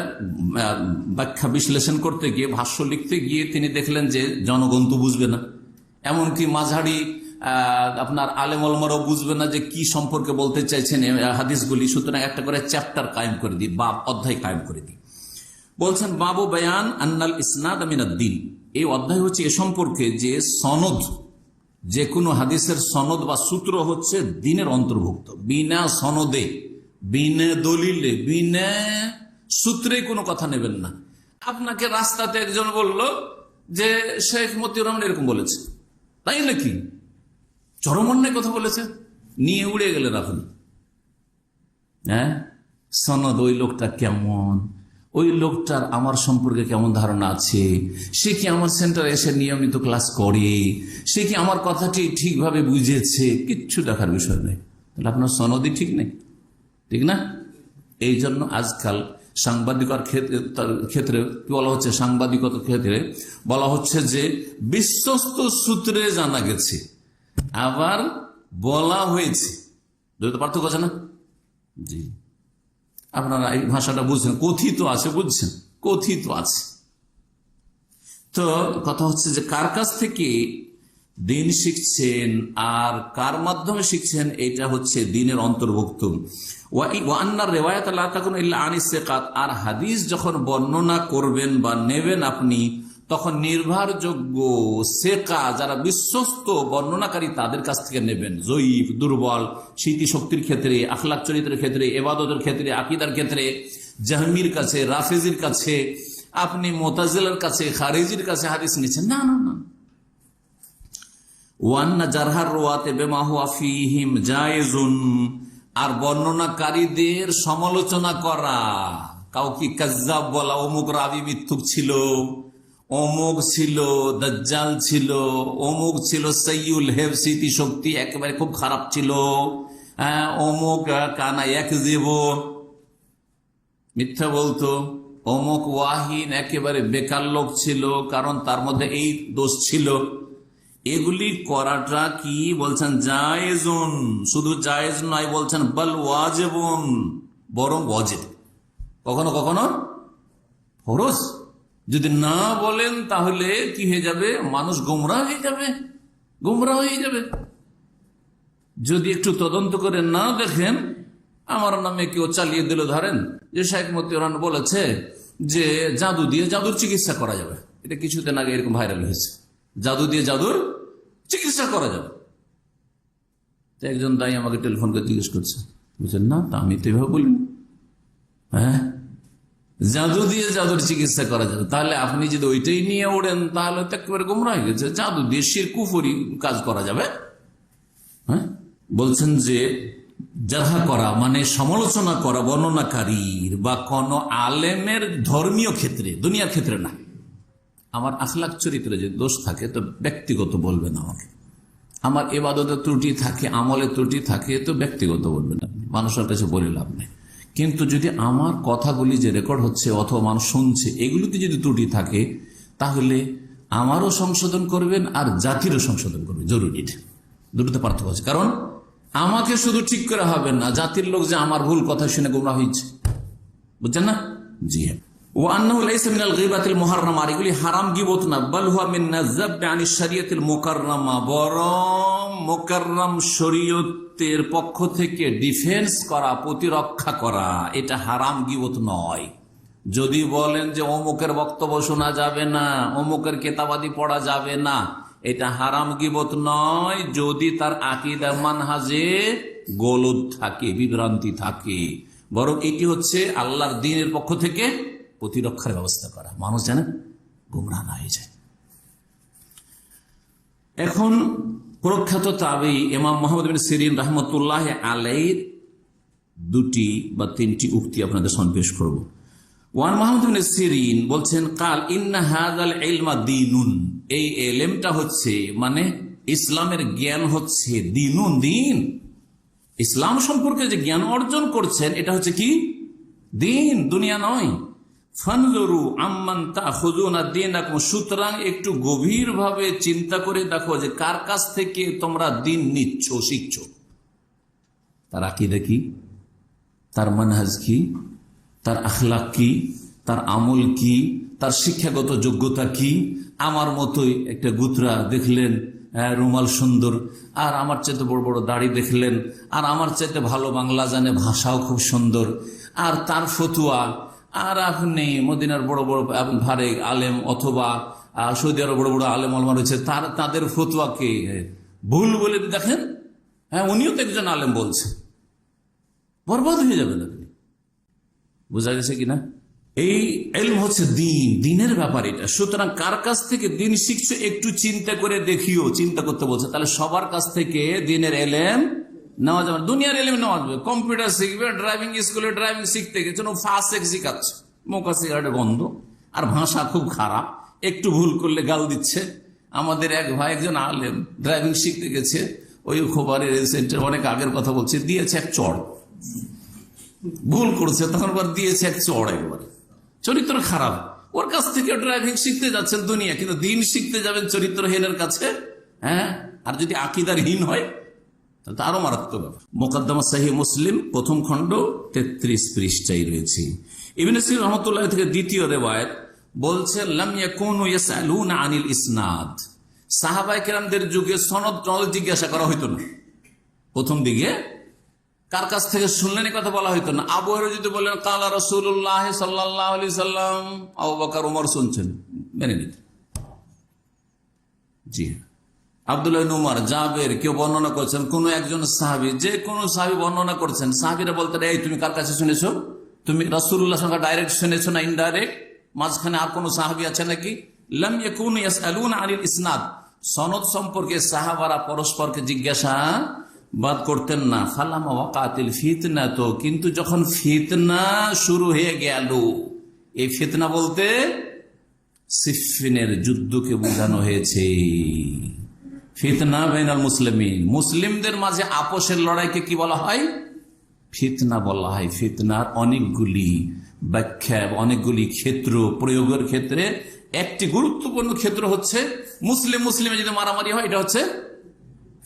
ব্যাখ্যা বিশ্লেষণ করতে গিয়ে, ভাষ্য লিখতে গিয়ে তিনি দেখলেন যে জনগণ তো বুঝবে না, এমনকি মাঝারি আপনার আলেম ওলামারাও বুঝবে না যে কি সম্পর্কে বলতে চাইছেন হাদিসগুলি, সুতরাং একটা করে চ্যাপ্টার কায়েম করে দিই বা অধ্যায় কায়েম করে দিই। বলছেন বাবু বায়ান আন্নাল ইসনাদ মিনাদ-দ্বীন, এই অধ্যায় হচ্ছে এ সম্পর্কে যে সনদ, যে কোনো হাদিসের সনদ বা সূত্র হচ্ছে দ্বীনের অন্তর্ভুক্ত। বিনা সনদে, বিনা দলিলে, বিনা সূত্রে কোনো কথা নেবেন না। আপনাকে রাস্তাতে একজন বলল যে শেখ মতিউর রহমান এরকম বলেছে, তাই নাকি, চরম অন্যায় কথা বলেছে, নিয়ে উড়ে গেলেন আপনি। হ্যাঁ, সনদ, ওই লোকটা কেমন, ওই লোকটার আমার সম্পর্কে কেমন ধারণা আছে, সে কি আমার সেন্টারে এসে নিয়মিত ক্লাস করে, সে কি আমার কথাটি ঠিকভাবে বুঝেছে, কিচ্ছু দেখার বিষয় নেই। তাহলে আপনার সনদই ঠিক নেই, ঠিক না? এই জন্য আজকাল সাংবাদিকতার ক্ষেত্রে কি বলা হচ্ছে, সাংবাদিকতার ক্ষেত্রে বলা হচ্ছে যে বিশ্বস্ত সূত্রে জানা গেছে, আবার বলা হয়েছে, দুটো পার্থক্য আছে না? জি, আপনারা এই ভাষাটা বুঝছেন, কথিত আছে, বুঝছেন, কথিত আছে। তো কথা হচ্ছে যে কার কাছ থেকে দিন শিখছেন আর কার মাধ্যমে শিখছেন, এটা হচ্ছে দিনের অন্তর্ভুক্ত। আর হাদিস যখন বর্ণনা করবেন বা নেবেন আপনি, তখন নির্ভরযোগ্য সেকা, যারা বিশ্বস্ত বর্ণনাকারী, তাদের কাছ থেকে নেবেন। জয়ীফ, দুর্বল, স্মৃতিশক্তির ক্ষেত্রে, আখলাক চরিত্রের ক্ষেত্রে, এবাদতের ক্ষেত্রে, আকিদার ক্ষেত্রে জাহমির কাছে, রাফেজির কাছে, আপনি মুতাজিলার কাছে, খারিজির কাছে হাদিস নিচ্ছেন না, না, না। ওয়ান্না জারহার রওয়াতে বিমা হুয়া ফীহিম জায়েজুন, আর বর্ণনাকারীদের সমালোচনা করা, কাউকে কাজ্জাব বলা, অমুক রাবী মিথ্যুক ছিল, অমুক ছিল দাজ্জাল ছিল, অমুক ছিল সাইয়ুল হেব, স্মৃতি শক্তি একেবারে খুব খারাপ ছিল, অমুক কানা ইয়াকযিব, মিথ্যা বলতো, অমুক ওয়াহিন একেবারে বেকার লোক ছিল, কারণ তার মধ্যে এই দোষ ছিল। এগুলি করাটা কি বলছেন জায়েজুন, শুধু জায়েজ নয়, বলছেন বল ওয়াজিবুন, বরং ওয়াজিব, কখনো কখনো ফরজ। যদি না বলেন তাহলে কি হয়ে যাবে, মানুষ গোমরাহ হয়ে যাবে, গোমরাহ হয়ে যাবে। যদি একটু তদন্ত করে না দেখেন, আমার নামে কেউ চালিয়ে দিল, ধরেন যে শেখ মতিউর রহমান বলেছে যে জাদু দিয়ে জাদুর চিকিৎসা করা যাবে, এটা কিছুদিন আগে এরকম ভাইরাল হয়েছে, জাদু দিয়ে জাদুর চিকিৎসা করা যাবে। একজন দায়ী আমাকে টেলিফোন করে জিজ্ঞেস করছে, বুঝলেন না, তা আমি তো এভাবে বলিনি। হ্যাঁ, জাদু দিয়ে জাদুর চিকিৎসা করা যাবে, তাহলে আপনি যদি ওইটাই নিয়ে ওড়েন তাহলে তো একেবারে গোমরাহ হয়ে গেছে, জাদু দিয়ে শিরক কুফরি কাজ করা যাবে। হ্যাঁ, বলছেন যে জারহা করা মানে সমালোচনা করা বর্ণনাকারীর বা কোন আলেমের ধর্মীয় ক্ষেত্রে, দুনিয়ার ক্ষেত্রে না। আমার আখলাক চরিত্রে যে দোষ থাকে তো ব্যক্তিগত বলবেন আমাকে, আমার ইবাদতের ত্রুটি থাকে, আমলের ত্রুটি থাকে, তো ব্যক্তিগত বলবেন আপনি, মানুষের কাছে বলে লাভ নেই। কিন্তু যদি আমার কথাগুলি যে রেকর্ড হচ্ছে অথবা মানুষ শুনছে, এগুলিতে যদি ত্রুটি থাকে, তাহলে আমারও সংশোধন করবেন আর জাতিরও সংশোধন করবেন, জরুরি। দুটোতে পার্থক্য আছে, কারণ আমাকে শুধু ঠিক করে হবে না, জাতির লোক যে আমার ভুল কথা শুনে গোমরাহ হয়েছে, বুঝছেন না? জি হ্যাঁ। ও আন্নাহু লাইসা মিনাল গীবাতিল মুহাররামা, এগুলি হারাম গীবত না, বাল হুয়া মিন নাযাব আনি শরিয়াতিল মুকাররামা, বরং মুকাররম শরীয়তের পক্ষ থেকে ডিফেন্স করা, প্রতিরক্ষা করা, এটা হারাম গীবত নয়। যদি বলেন যে অমুকের বক্তব্য শোনা যাবে না, অমুকের কেতাবাদি পড়া যাবে না, এটা হারাম গীবত নয়, যদি তার আকীদা মানহাজে গলদ থাকে, বিভ্রান্তি থাকে, বরং এটি হচ্ছে আল্লাহর দ্বীনের পক্ষ থেকে প্রতিরক্ষার ব্যবস্থা করা, মানুষ যেন গোমরাহ না হয়ে যায়। এখন প্রখ্যাত তাবেঈ ইমাম মুহাম্মদ বিন সিরিন রাহমাতুল্লাহ আলাইহির দুটি বা তিনটি উক্তি আপনাদের সামনে পেশ করব। ওয়ান মুহাম্মদ ইবনে সিরিন বলছেন কাল ইন্না হাযাল ইলমা দীনুন, এই ইলমটা হচ্ছে মানে ইসলামের জ্ঞান হচ্ছে দীনুন, দিন। ইসলাম সম্পর্কে যে জ্ঞান অর্জন করছেন এটা হচ্ছে কি দিন, দুনিয়া নয়। ফানজুরু আম্মান তাখুযুনা দীনাকুম, সুতরাং একটু গভীরভাবে চিন্তা করে দেখো যে কার কাছ থেকে তোমরা দিন নিচ্ছ, শিখছো। তার আকীদা কি, তার মানহাজ কি, তার আখলাক কি, তার আমল কি, তার শিক্ষাগত যোগ্যতা কি। আমার মতোই একটা গুতরা দেখলেন, রুমাল সুন্দর, আর আমার চাইতে বড় বড় দাড়ি দেখলেন, আর আমার চাইতে ভালো বাংলা জানে, ভাষাও খুব সুন্দর, আর তার ফতুয়া, আর আপনি মদিনার বড় বড় ভারে আলেম অথবা সৌদি আরব বড় বড় আলেম আলমা রয়েছে, তাদের ফতুয়াকে ভুল বলে দেখেন, হ্যাঁ উনিও তো একজন আলেম বলছে, বরবাদ হয়ে যাবেন আপনি। বোঝা গেছে কিনা? এই ইলম হচ্ছে দিন, দিনের ব্যাপার এটা। সুতরাং কার কাছ থেকে দিন শিখছো একটু চিন্তা করে দেখিও, চিন্তা করতে বলছে। তাহলে সবার কাছ থেকে দিনের ইলম নেওয়া যাবে, দুনিয়ার ইলম নেওয়া যাবে। কম্পিউটার শিখবে, ড্রাইভিং স্কুলে ড্রাইভিং শিখতে গেছে, ফাসেক শিখাচ্ছে, মোকা সিগারেটে গন্ধ, আর ভাষা খুব খারাপ, একটু ভুল করলে গাল দিচ্ছে। আমাদের এক ভাই একজন আলেম ড্রাইভিং শিখতে গেছে, ওই খোবারি রেল সেন্টার, অনেক আগের কথা বলছে, দিয়েছে এক চড়, ভুল করছে তখন দিয়েছে এক চড়, একবারে চরিত্র খারাপ। ওর কাছ থেকে ড্রাইভিং শিখতে যাচ্ছেন দুনিয়া, কিন্তু দিন শিখতে যাবেন চরিত্রহীনের কাছে। হ্যাঁ, আর যদি আকীদারহীন হয় তাহলে তো আরো মারাত্মক ব্যাপার। মুকদ্দমা সহিহ মুসলিম প্রথম খণ্ড 33 পৃষ্ঠায় রয়েছে। ইবনে সিরিন রাহমাতুল্লাহ থেকে দ্বিতীয় রিওয়ায়াত বলছে লাম ইয়াকুনু ইয়াসআলুনা আনিল ইসনাদ, সাহাবায়ে কেরামদের যুগে সনদ জিজ্ঞাসা করা হইতো না। প্রথম দিকে কার কাছ থেকে শুনলেন এই কথা বলা হইতো না। আবু হুরায়রা যদি বলেন কালা রাসূলুল্লাহ সাল্লাল্লাহু আলাইহি সাল্লাম, আবু বকর ওমর শুনছেন, মেনে নিতেন। জি, আব্দুল্লাহ ইবনে উমর, জাবের, কেউ বর্ণনা করছেন, কোন একজন সাহাবী, যে কোন সাহাবী বর্ণনা করছেন, সাহাবীরা বলতেন এই তুমি কার কাছে শুনেছো? তুমি রাসূলুল্লাহর সঙ্গে ডাইরেক্ট শুনেছো না ইনডাইরেক্ট? মাঝখানে আর কোন সাহাবী আছে নাকি? লাম ইয়াকুনু ইয়াসআলুনা আনিল ইসনাদ, সনদ সম্পর্কে সাহাবারা পরস্পরকে জিজ্ঞাসা বাদ করতেন না। ফালামা ওয়াকাতিল ফিতনা, তো কিন্তু যখন ফিতনা শুরু হয়ে গেল, এই ফিতনা বলতে সিফফিনের যুদ্ধকে বোঝানো হয়েছে। ফিতনা বাইনাল মুসলিমিন, মুসলিমদের মাঝে আপোষের লড়াইকে কি বলা হয়? ফিতনা বলা হয়। ফিতনার অনেকগুলি ব্যাখ্যা, অনেকগুলি ক্ষেত্র, প্রয়োগের ক্ষেত্রে একটি গুরুত্বপূর্ণ ক্ষেত্র হচ্ছে মুসলিমে যদি মারামারি হয়, এটা হচ্ছে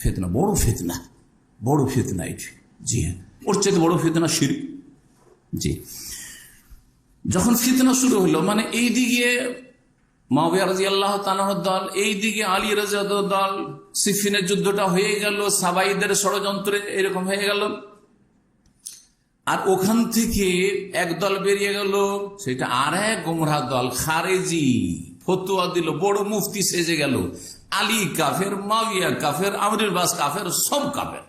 ফিতনা, বড় ফিতনা, বড় ফিতনা এটি। জি হ্যাঁ, ওর চেয়ে বড় ফিতনা শিরক। জি, যখন ফিতনা শুরু হলো, মানে এইদিকে মুআবিয়া রাদিয়াল্লাহু তাআলার দল, এইদিকে আলী রাদিয়াল্লাহু দল, সিফিনের যুদ্ধটা হয়ে গেল, সাবাইদের ষড়যন্ত্রে এরকম হয়ে গেল, আর ওখান থেকে এক দল বেরিয়ে গেল, সেটা আর এক গোমরাহ দল, খারেজি, ফতোয়া দিল, বড় মুফতি সেজে গেল। আলী কাফের, মুআবিয়া কাফের, আমর বাস কাফের, সব কাফের।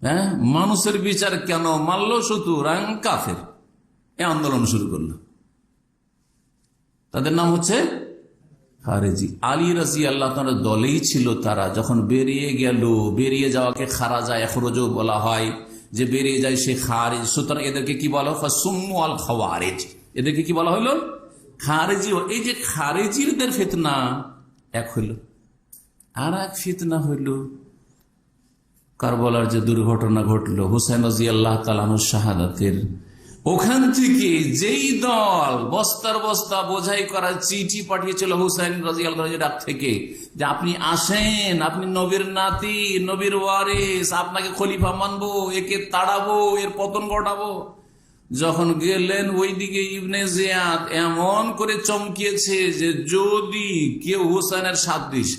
হ্যাঁ, মানুষের বিচার কেন মানলো? সুতরাং কাফের। এই আন্দোলন শুরু করলো, তাদের নাম হচ্ছে খারেজি। আলী রাদিয়াল্লাহু তাআলা দলেই ছিল তারা। যখন বেরিয়ে গেল, বেরিয়ে যাওয়াকে খারাজা এখরজও বলা হয়, যে বেরিয়ে যায় সে খারিজ। সুতরাং এদেরকে কি বলা হয়? ফাসুম্মু আল খাওয়ারিজ, এদেরকে কি বলা হলো? খারেজি। এই যে খারেজিদের ফিতনা এক হইল, আর এক ফিতনা হইল কারবালার যে দুর্ঘটনা ঘটলো, হুসাইন রাদিয়াল্লাহু তাআলা আনহু শাহাদাতের, ওখান থেকে যেই দল বস্তার বস্তা বোঝাই করা চিঠি পাঠিয়েছিল হুসাইন রাদিয়াল্লাহু তাআলা ডাক থেকে, যে আপনি আসেন, আপনি নবীর নাতি, নবীর ওয়ারিস, আপনাকে খলিফা মানবো, একে তাড়াবো, এর পতন ঘটাবো। যখন গেলেন ওইদিকে ইবনে জিয়াদ এমন করে চমকিয়েছে যে যদি কেউ হুসাইনের সাদৃশ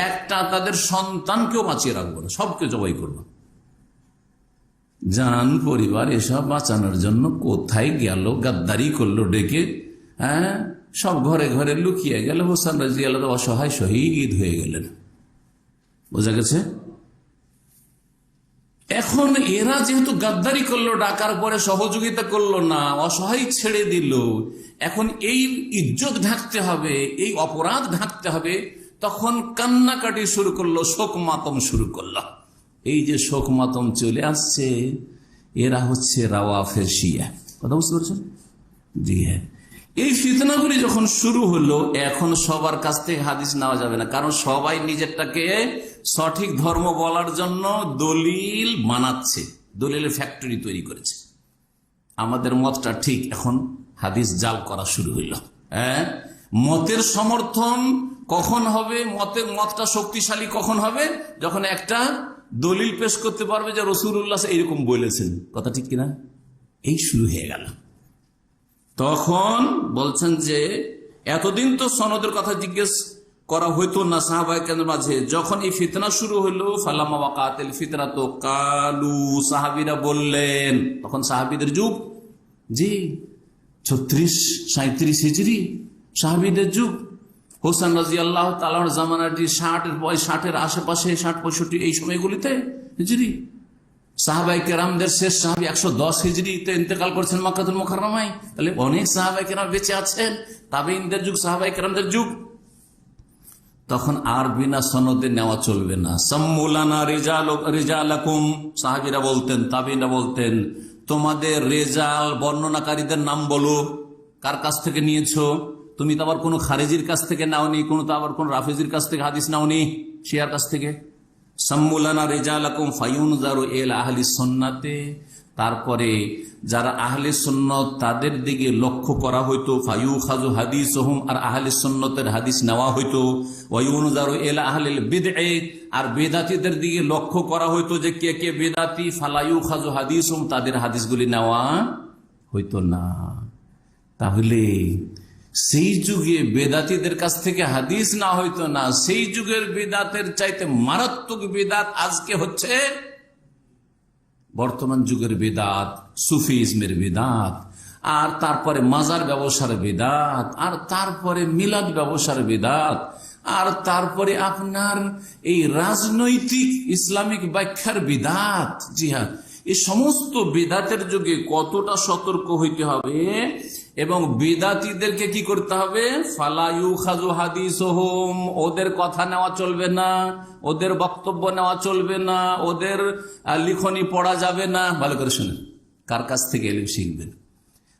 একটা তাদের সন্তানকেও বাঁচিয়ে রাখবো না, সবকে জবাই করবো। জান পরিবার এসব বাঁচানোর জন্য কোথায় গেল, গাদ্দারি করলো ডেকে, হ্যাঁ, সব ঘরে ঘরে লুকিয়ে গেল। হোসেন রাদিয়াল্লাহু অসহায় শহীদ হয়ে গেলেন। বোঝা গেছে? এখন এরা যেহেতু গাদ্দারি করলো, ডাকার পরে সহযোগিতা করলো না, অসহায় ছেড়ে দিল, এখন এই ইজ্জত ঢাকতে হবে, এই অপরাধ ঢাকতে হবে, তখন কান্নাকাটি শুরু করলো, শোক মাতম শুরু করলো। এই যে শোক মাতম চলে আসছে, এরা হচ্ছে রাওয়াফের শিয়া। কথা বুঝতে পারছেন? জি হ্যাঁ, এই ফিতনাগুলি যখন শুরু হলো, এখন সবার কাছ থেকে হাদিস নেওয়া যাবে না, কারণ সবাই নিজেরটাকে সঠিক ধর্ম বলার জন্য দলিল বানাচ্ছে, দলিলের ফ্যাক্টরি তৈরি করেছে। আমাদের মতটা ঠিক, এখন হাদিস জাল করা শুরু হইল। হ্যাঁ, মতের সমর্থন কখন হবে, মতটা শক্তিশালী কখন হবে, যখন একটা দলিল পেশ করতে পারবে যে রাসূলুল্লাহ এইরকম বলেছেন, কথা ঠিক কিনা? এই শুরু হয়ে গেল। তখন বলছেন যে এতদিন তো সনদের কথা জিজ্ঞেস করা হইতো না সাহাবায়ে কেরামের মাঝে, যখন এই ফিতনা শুরু হইল, ফালামা ওয়াকাতিল ফিতনাতু কালু, সাহাবীরা বললেন, তখন সাহাবীদের যুগ, জি 36-37 হিজরি সাহাবীদের যুগ। হোসেন রাদিয়াল্লাহু তাআলার জামানাটি 60-এর আশেপাশে, 60-65 এই সময়গুলিতে হিজরি। সাহাবায়ে কেরামদের শেষ সাহাবী 110 হিজরিতে ইন্তেকাল করেছেন মক্কাতুল মুকাররমায়। তাহলে অনেক সাহাবায়ে কেরাম বেঁচে আছেন, তাবেঈনদের যুগ, সাহাবায়ে কেরামদের যুগ। তখন আর বিনা সনদে নেওয়া চলবে না। সাম্মুলানা রিজালাকুম, সাহাবীরা বলতেন, তাবেঈনরা বলতেন, তোমাদের রেজাল বর্ণনাকারীদের নাম বলো, কার কাছ থেকে নিয়েছো? তুমি তো আবার কোনো খারেজির কাছ থেকে নাওনি, কোনো তো আবার কোন রাফেজির কাছ থেকে হাদিস নাওনি, শিয়ার কাছ থেকে। সাম্মুলানা রিজালাকুম ফায়ুনজারু ইলা আহলি সুন্নাতে, তারপরে যারা আহলে সুন্নত তাদের দিকে লক্ষ্য করা হইতো, ফায়ুখাযু হাদিসুহুম, আর আহলে সুন্নতের হাদিস নেওয়া হইতো। ওয়ায়ুনজারু ইলা আহলিল বিদআ, আর বেদাতীদের দিকে লক্ষ্য করা হইতো যে কে কে বেদাতি, ফালায়ুখাযু হাদিসুহুম, তাদের হাদিসগুলি নেওয়া হইতো না। তাহলে সেই যুগে বেদাতীদের কাছ থেকে হাদিস না হইতো না, সেই যুগের বেদাতের চাইতে মারাত্মক বেদাত আজকে হচ্ছে বর্তমান যুগের বেদাত, সুফিজমের বেদাত, আর তারপরে মাজার ব্যবসার বেদাত, আর তারপরে মিলাদ ব্যবসার বেদাত, আর তারপরে আপনার এই রাজনৈতিক ইসলামিক ব্যাখ্যার বেদাত। জি হ্যাঁ, এই সমস্ত বেদাতের যুগে কতটা সতর্ক হইতে হবে, এবং বেদাতীদেরকে কি করতে হবে? ফালা ইউখাযু হাদিসুহুম, ওদের কথা নেওয়া চলবে না, ওদের বক্তব্য নেওয়া চলবে না, ওদের লিখনি পড়া যাবে না। ভালো করে শুনেন, কার কাছ থেকে ইলম শিখবেন?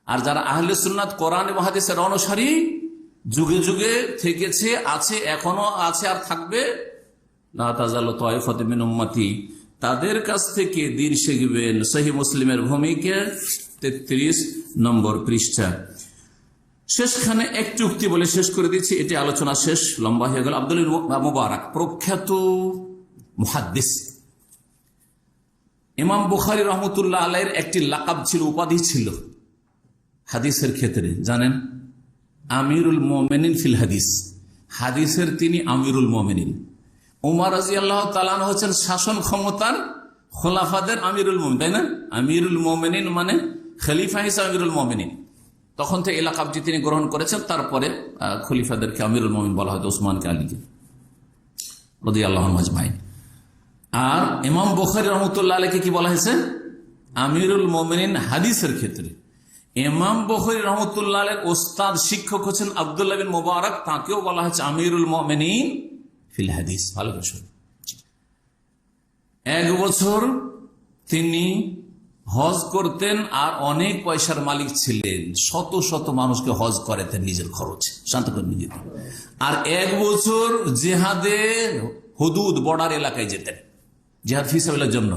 আর যারা আহলে সুন্নাত কোরআন এবং হাদিসের অনুসারী, যুগে যুগে থেকেছে, আছে, এখনো আছে, আর থাকবে, লা তাযালু তায়ফাতুম মিন উম্মতি, তাদের কাছ থেকে দ্বীন শিখবেন। সহিহ মুসলিমের ভূমিকা 33 নম্বর পৃষ্ঠা। শেষখানে একটি উক্তি বলে শেষ করে দিচ্ছি, এটি আলোচনা শেষ, লম্বা হয়ে গেল। আব্দুল্লাহ মুবারক, প্রখ্যাত মুহাদ্দিস, ইমাম বুখারী রহমতুল্লাহ আলাইহির একটি লাকাব ছিল, উপাধি ছিল হাদিসের ক্ষেত্রে, জানেন? আমিরুল মুমিনিন ফিল হাদিস, হাদিসের তিনি আমিরুল মুমিনিন। উমর রাদিয়াল্লাহু তাআলা আনহু হচ্ছেন শাসন ক্ষমতার খোলাফাদের আমিরুল মুমিনিন, তাই না? আমিরুল মুমিনিন মানে খলিফা হিসেবে আমিরুল মুমিনিন, তখন থেকে এলাকাবটি তিনি গ্রহণ করেছেন। তারপরে খলিফাদেরকে আমিরুল মুমিনিন বলা হয়তো, ওসমানকে, আলীকে রাদিয়াল্লাহু আনহুম আজমাইন। আর ইমাম বুখারী রহমতুল্লাহ আলাইহি কি বলা হয়েছে? আমিরুল মুমিনিন হাদিসের ক্ষেত্রে। ইমাম বুখারী রহমতুল্লাহ আলাইহির ওস্তাদ শিক্ষক হচ্ছেন আব্দুল্লাহ বিন মুবারক, তাকেও বলা হয়েছে আমিরুল মুমিনিন ফিল হাদিস। ভালো করে শুনুন। 1 বছর তিনি হজ করতেন, আর অনেক পয়সার মালিক ছিলেন, শত শত মানুষকে হজ করাতেন নিজের খরচে, শান্ত করে নিজে। আর 1 বছর জেহাদে হুদুদ, বর্ডার এলাকায় যেতেন জেহাদ ফি সাবিলিল্লাহর জন্য।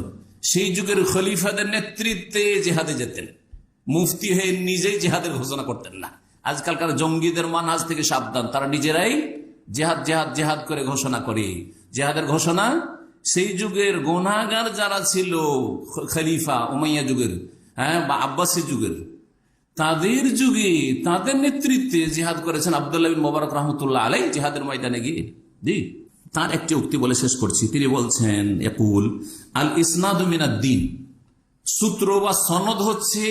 সেই যুগের খলিফাদের নেতৃত্বে জেহাদে যেতেন, মুফতি হয়ে নিজেই জেহাদের ঘোষণা করতেন না। আজকালকার জঙ্গিদের মানহাজ থেকে সাবধান, তারা নিজেরাই জেহাদ জেহাদ জেহাদ করে ঘোষণা করে। জেহাদের ঘোষণা সেই যুগের গুনাহগার যারা ছিল, খলিফা উমাইয়া যুগের, বা আব্বাসী যুগের, তাদের যুগে, তাদের নেতৃত্বে জিহাদ করেছেন আব্দুল্লাহ বিন মুবারক রহমতুল্লাহ আলাইহি, জিহাদের ময়দানে গিয়ে। জি, তার একটি উক্তি বলে শেষ করছি। তিনি বলছেন, ইয়াকুল আল ইসনাদু মিনাদ দ্বীন, সূত্র বা সনদ হচ্ছে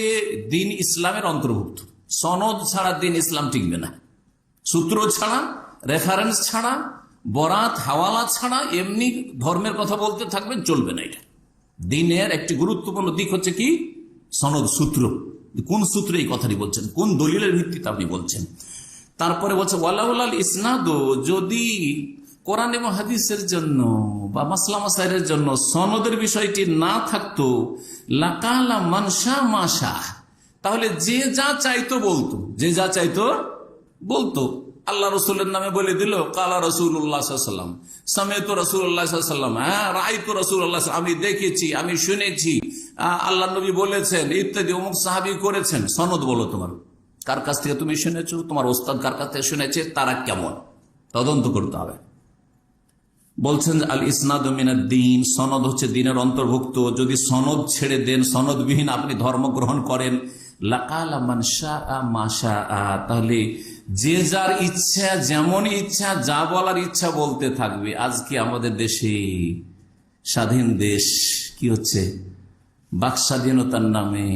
দ্বীন, ইসলামের অন্তর্ভুক্ত। সনদ ছাড়া দ্বীন ইসলাম টিকবে না। সূত্র ছাড়া, রেফারেন্স ছাড়া, বরাত হাওয়ালা ছাড়া এমনি ধর্মের কথা বলতে থাকবেন, চলবে না। এটা দ্বীনের একটি গুরুত্বপূর্ণ দিক হচ্ছে কি? সনদ, সূত্র। কোন সূত্রে এই কথাটি বলছেন, কোন দলিলের ভিত্তিতে আপনি বলছেন। তারপরে বলছে ওয়ালাউলাল ইসনাদ, যদি কোরআন এবং হাদিসের জন্য বা মাসলা মাসাইলের জন্য সনদের বিষয়টি না থাকতো, লাকালা মানসা মাশা, তাহলে যে যা চাইতো বলতো, যে যা চাইতো বলতো। আল্লাহ রসুলের নামে বলে দিল কালা রসুল্লাহ সাল্লাম, সামেত রসুল্লাহ সাল্লাম, হ্যাঁ রাইতো রসুল্লাহ, আমি দেখেছি, আমি শুনেছি, আল্লাহ নবী বলেছেন ইত্যাদি, অমুক সাহাবী করেছেন। সনদ বলো, তোমার কার কাছ থেকে তুমি শুনেছো, তোমার ওস্তাদ কার কাছ থেকে শুনেছে, তারা কেমন, তদন্ত করতে হবে। বলছেন আল ইসনাদ মিনাদ দ্বীন, সনদ হচ্ছে দ্বীনের অন্তর্ভুক্ত। যদি সনদ ছেড়ে দেন, সনদবিহীন আপনি ধর্ম গ্রহণ করেন, লাকালা মান শাআ মা শাআ, তাহলে যে যার ইচ্ছা, যেমন ইচ্ছা, যা বলার ইচ্ছা বলতে থাকবে। আজকে আমাদের দেশে স্বাধীন দেশ, কি হচ্ছে, বাক স্বাধীনতার নামে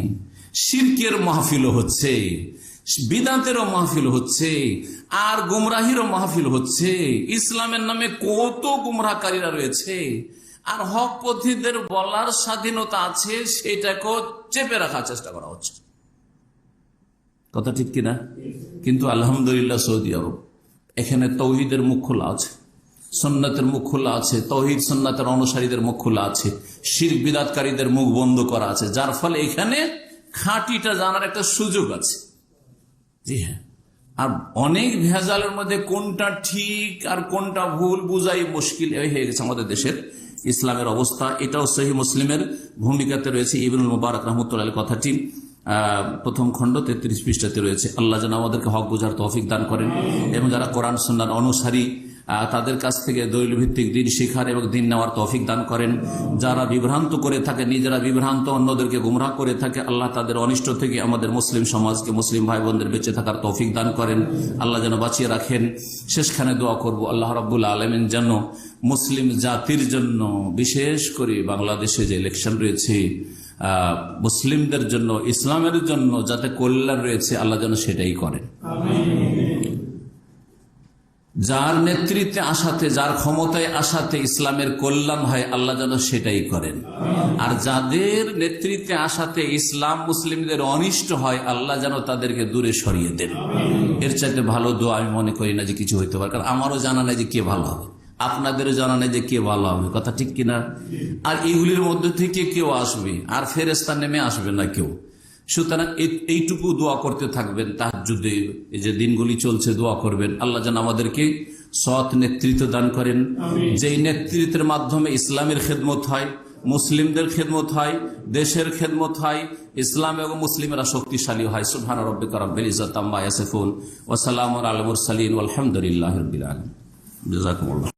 শিরকের মাহফিল হচ্ছে, বিদাতেরও মাহফিল হচ্ছে, আর গুমরাহিরও মাহফিল হচ্ছে। ইসলামের নামে কত গুমরাহকারীরা রয়েছে, আর হক পথীদের বলার স্বাধীনতা আছে, সেটাকেও চেপে রাখার চেষ্টা করা হচ্ছে। কথা ঠিক কিনা? কিন্তু আলহামদুলিল্লাহ সৌদি আরব, এখানে তৌহিদের মুখ খোলা আছে, সুন্নাতের মুখ খোলা আছে, তৌহিদ সুন্নাতের অনুসারীদের মুখ খোলা আছে, শিরক বিদাতকারীদের মুখ বন্ধ করা আছে, যার ফলে এখানে খাঁটিটা জানার একটা সুযোগ আছে। জি হ্যাঁ, আর অনেক ভেজালের মধ্যে কোনটা ঠিক আর কোনটা ভুল বুঝাই মুশকিল হয়ে গেছে আমাদের দেশের ইসলামের অবস্থা। এটাও সহিহ মুসলিমের ভূমিকাতে রয়েছে, ইবনুল মুবারক রাহমাতুল্লাহ আলাইহি কথাটি প্রথম খণ্ড 33 পৃষ্ঠাতে রয়েছে। আল্লাহ যেন আমাদেরকে হক বোঝার তৌফিক দান করেন, এবং যারা কোরআন সুন্নাহর অনুসারী তাদের কাছ থেকে দলিল ভিত্তিক দিন শিখার এবং দিন নেওয়ার তৌফিক দান করেন। যারা বিভ্রান্ত করে থাকে, নিজেরা বিভ্রান্ত, অন্যদেরকে গুমরাহ করে থাকে, আল্লাহ তাদের অনিষ্ট থেকে আমাদের মুসলিম সমাজকে, মুসলিম ভাই বোনদের বেঁচে থাকার তৌফিক দান করেন, আল্লাহ যেন বাঁচিয়ে রাখেন। শেষখানে দোয়া করব, আল্লাহ রাব্বুল আলামিন যেন মুসলিম জাতির জন্য, বিশেষ করে বাংলাদেশে যে ইলেকশন রয়েছে, মুসলিমদের জন্য, ইসলামের জন্য যাতে কল্যাণ রয়েছে, আল্লাহ যেন সেটাই করেন। যার নেতৃত্বে আসাতে, যার ক্ষমতায় আসাতে ইসলামের কল্যাণ হয়, আল্লাহ যেন সেটাই করেন। আর যাদের নেতৃত্বে আসাতে ইসলাম মুসলিমদের অনিষ্ট হয়, আল্লাহ যেন তাদেরকে দূরে সরিয়ে দেন। এর চাইতে ভালো দোয়া আমি মনে করি না যে কিছু হইতে পারে। কারণ আমারও জানা নেই যে কে ভালো হবে, আপনাদেরও জানা নেই যে কে ভালো হবে, কথা ঠিক কিনা? আর এইগুলির মধ্যে থেকে কেউ আসবে, আর ফেরেশতা নেমে আসবে না কেউ। সুতরাং এইটুকু দোয়া করতে থাকবেন, তাহাজ্জুদে এই যে দিনগুলি চলছে দোয়া করবেন, আল্লাহ যেন আমাদেরকে সৎ নেতৃত্ব দান করেন, যেই নেতৃত্বের মাধ্যমে ইসলামের খেদমত হয়, মুসলিমদের খেদমত হয়, দেশের খেদমত হয়, ইসলাম এবং মুসলিমেরা শক্তিশালী হয়। সুবহান রাব্বিকা রাব্বিল ইজ্জাতি আম্মা ইয়াসিফুন ওয়া সালামুন আলাল মুরসালিন ওয়াল হামদুলিল্লাহি রাব্বিল আলামিন। জাযাকুমুল্লাহ।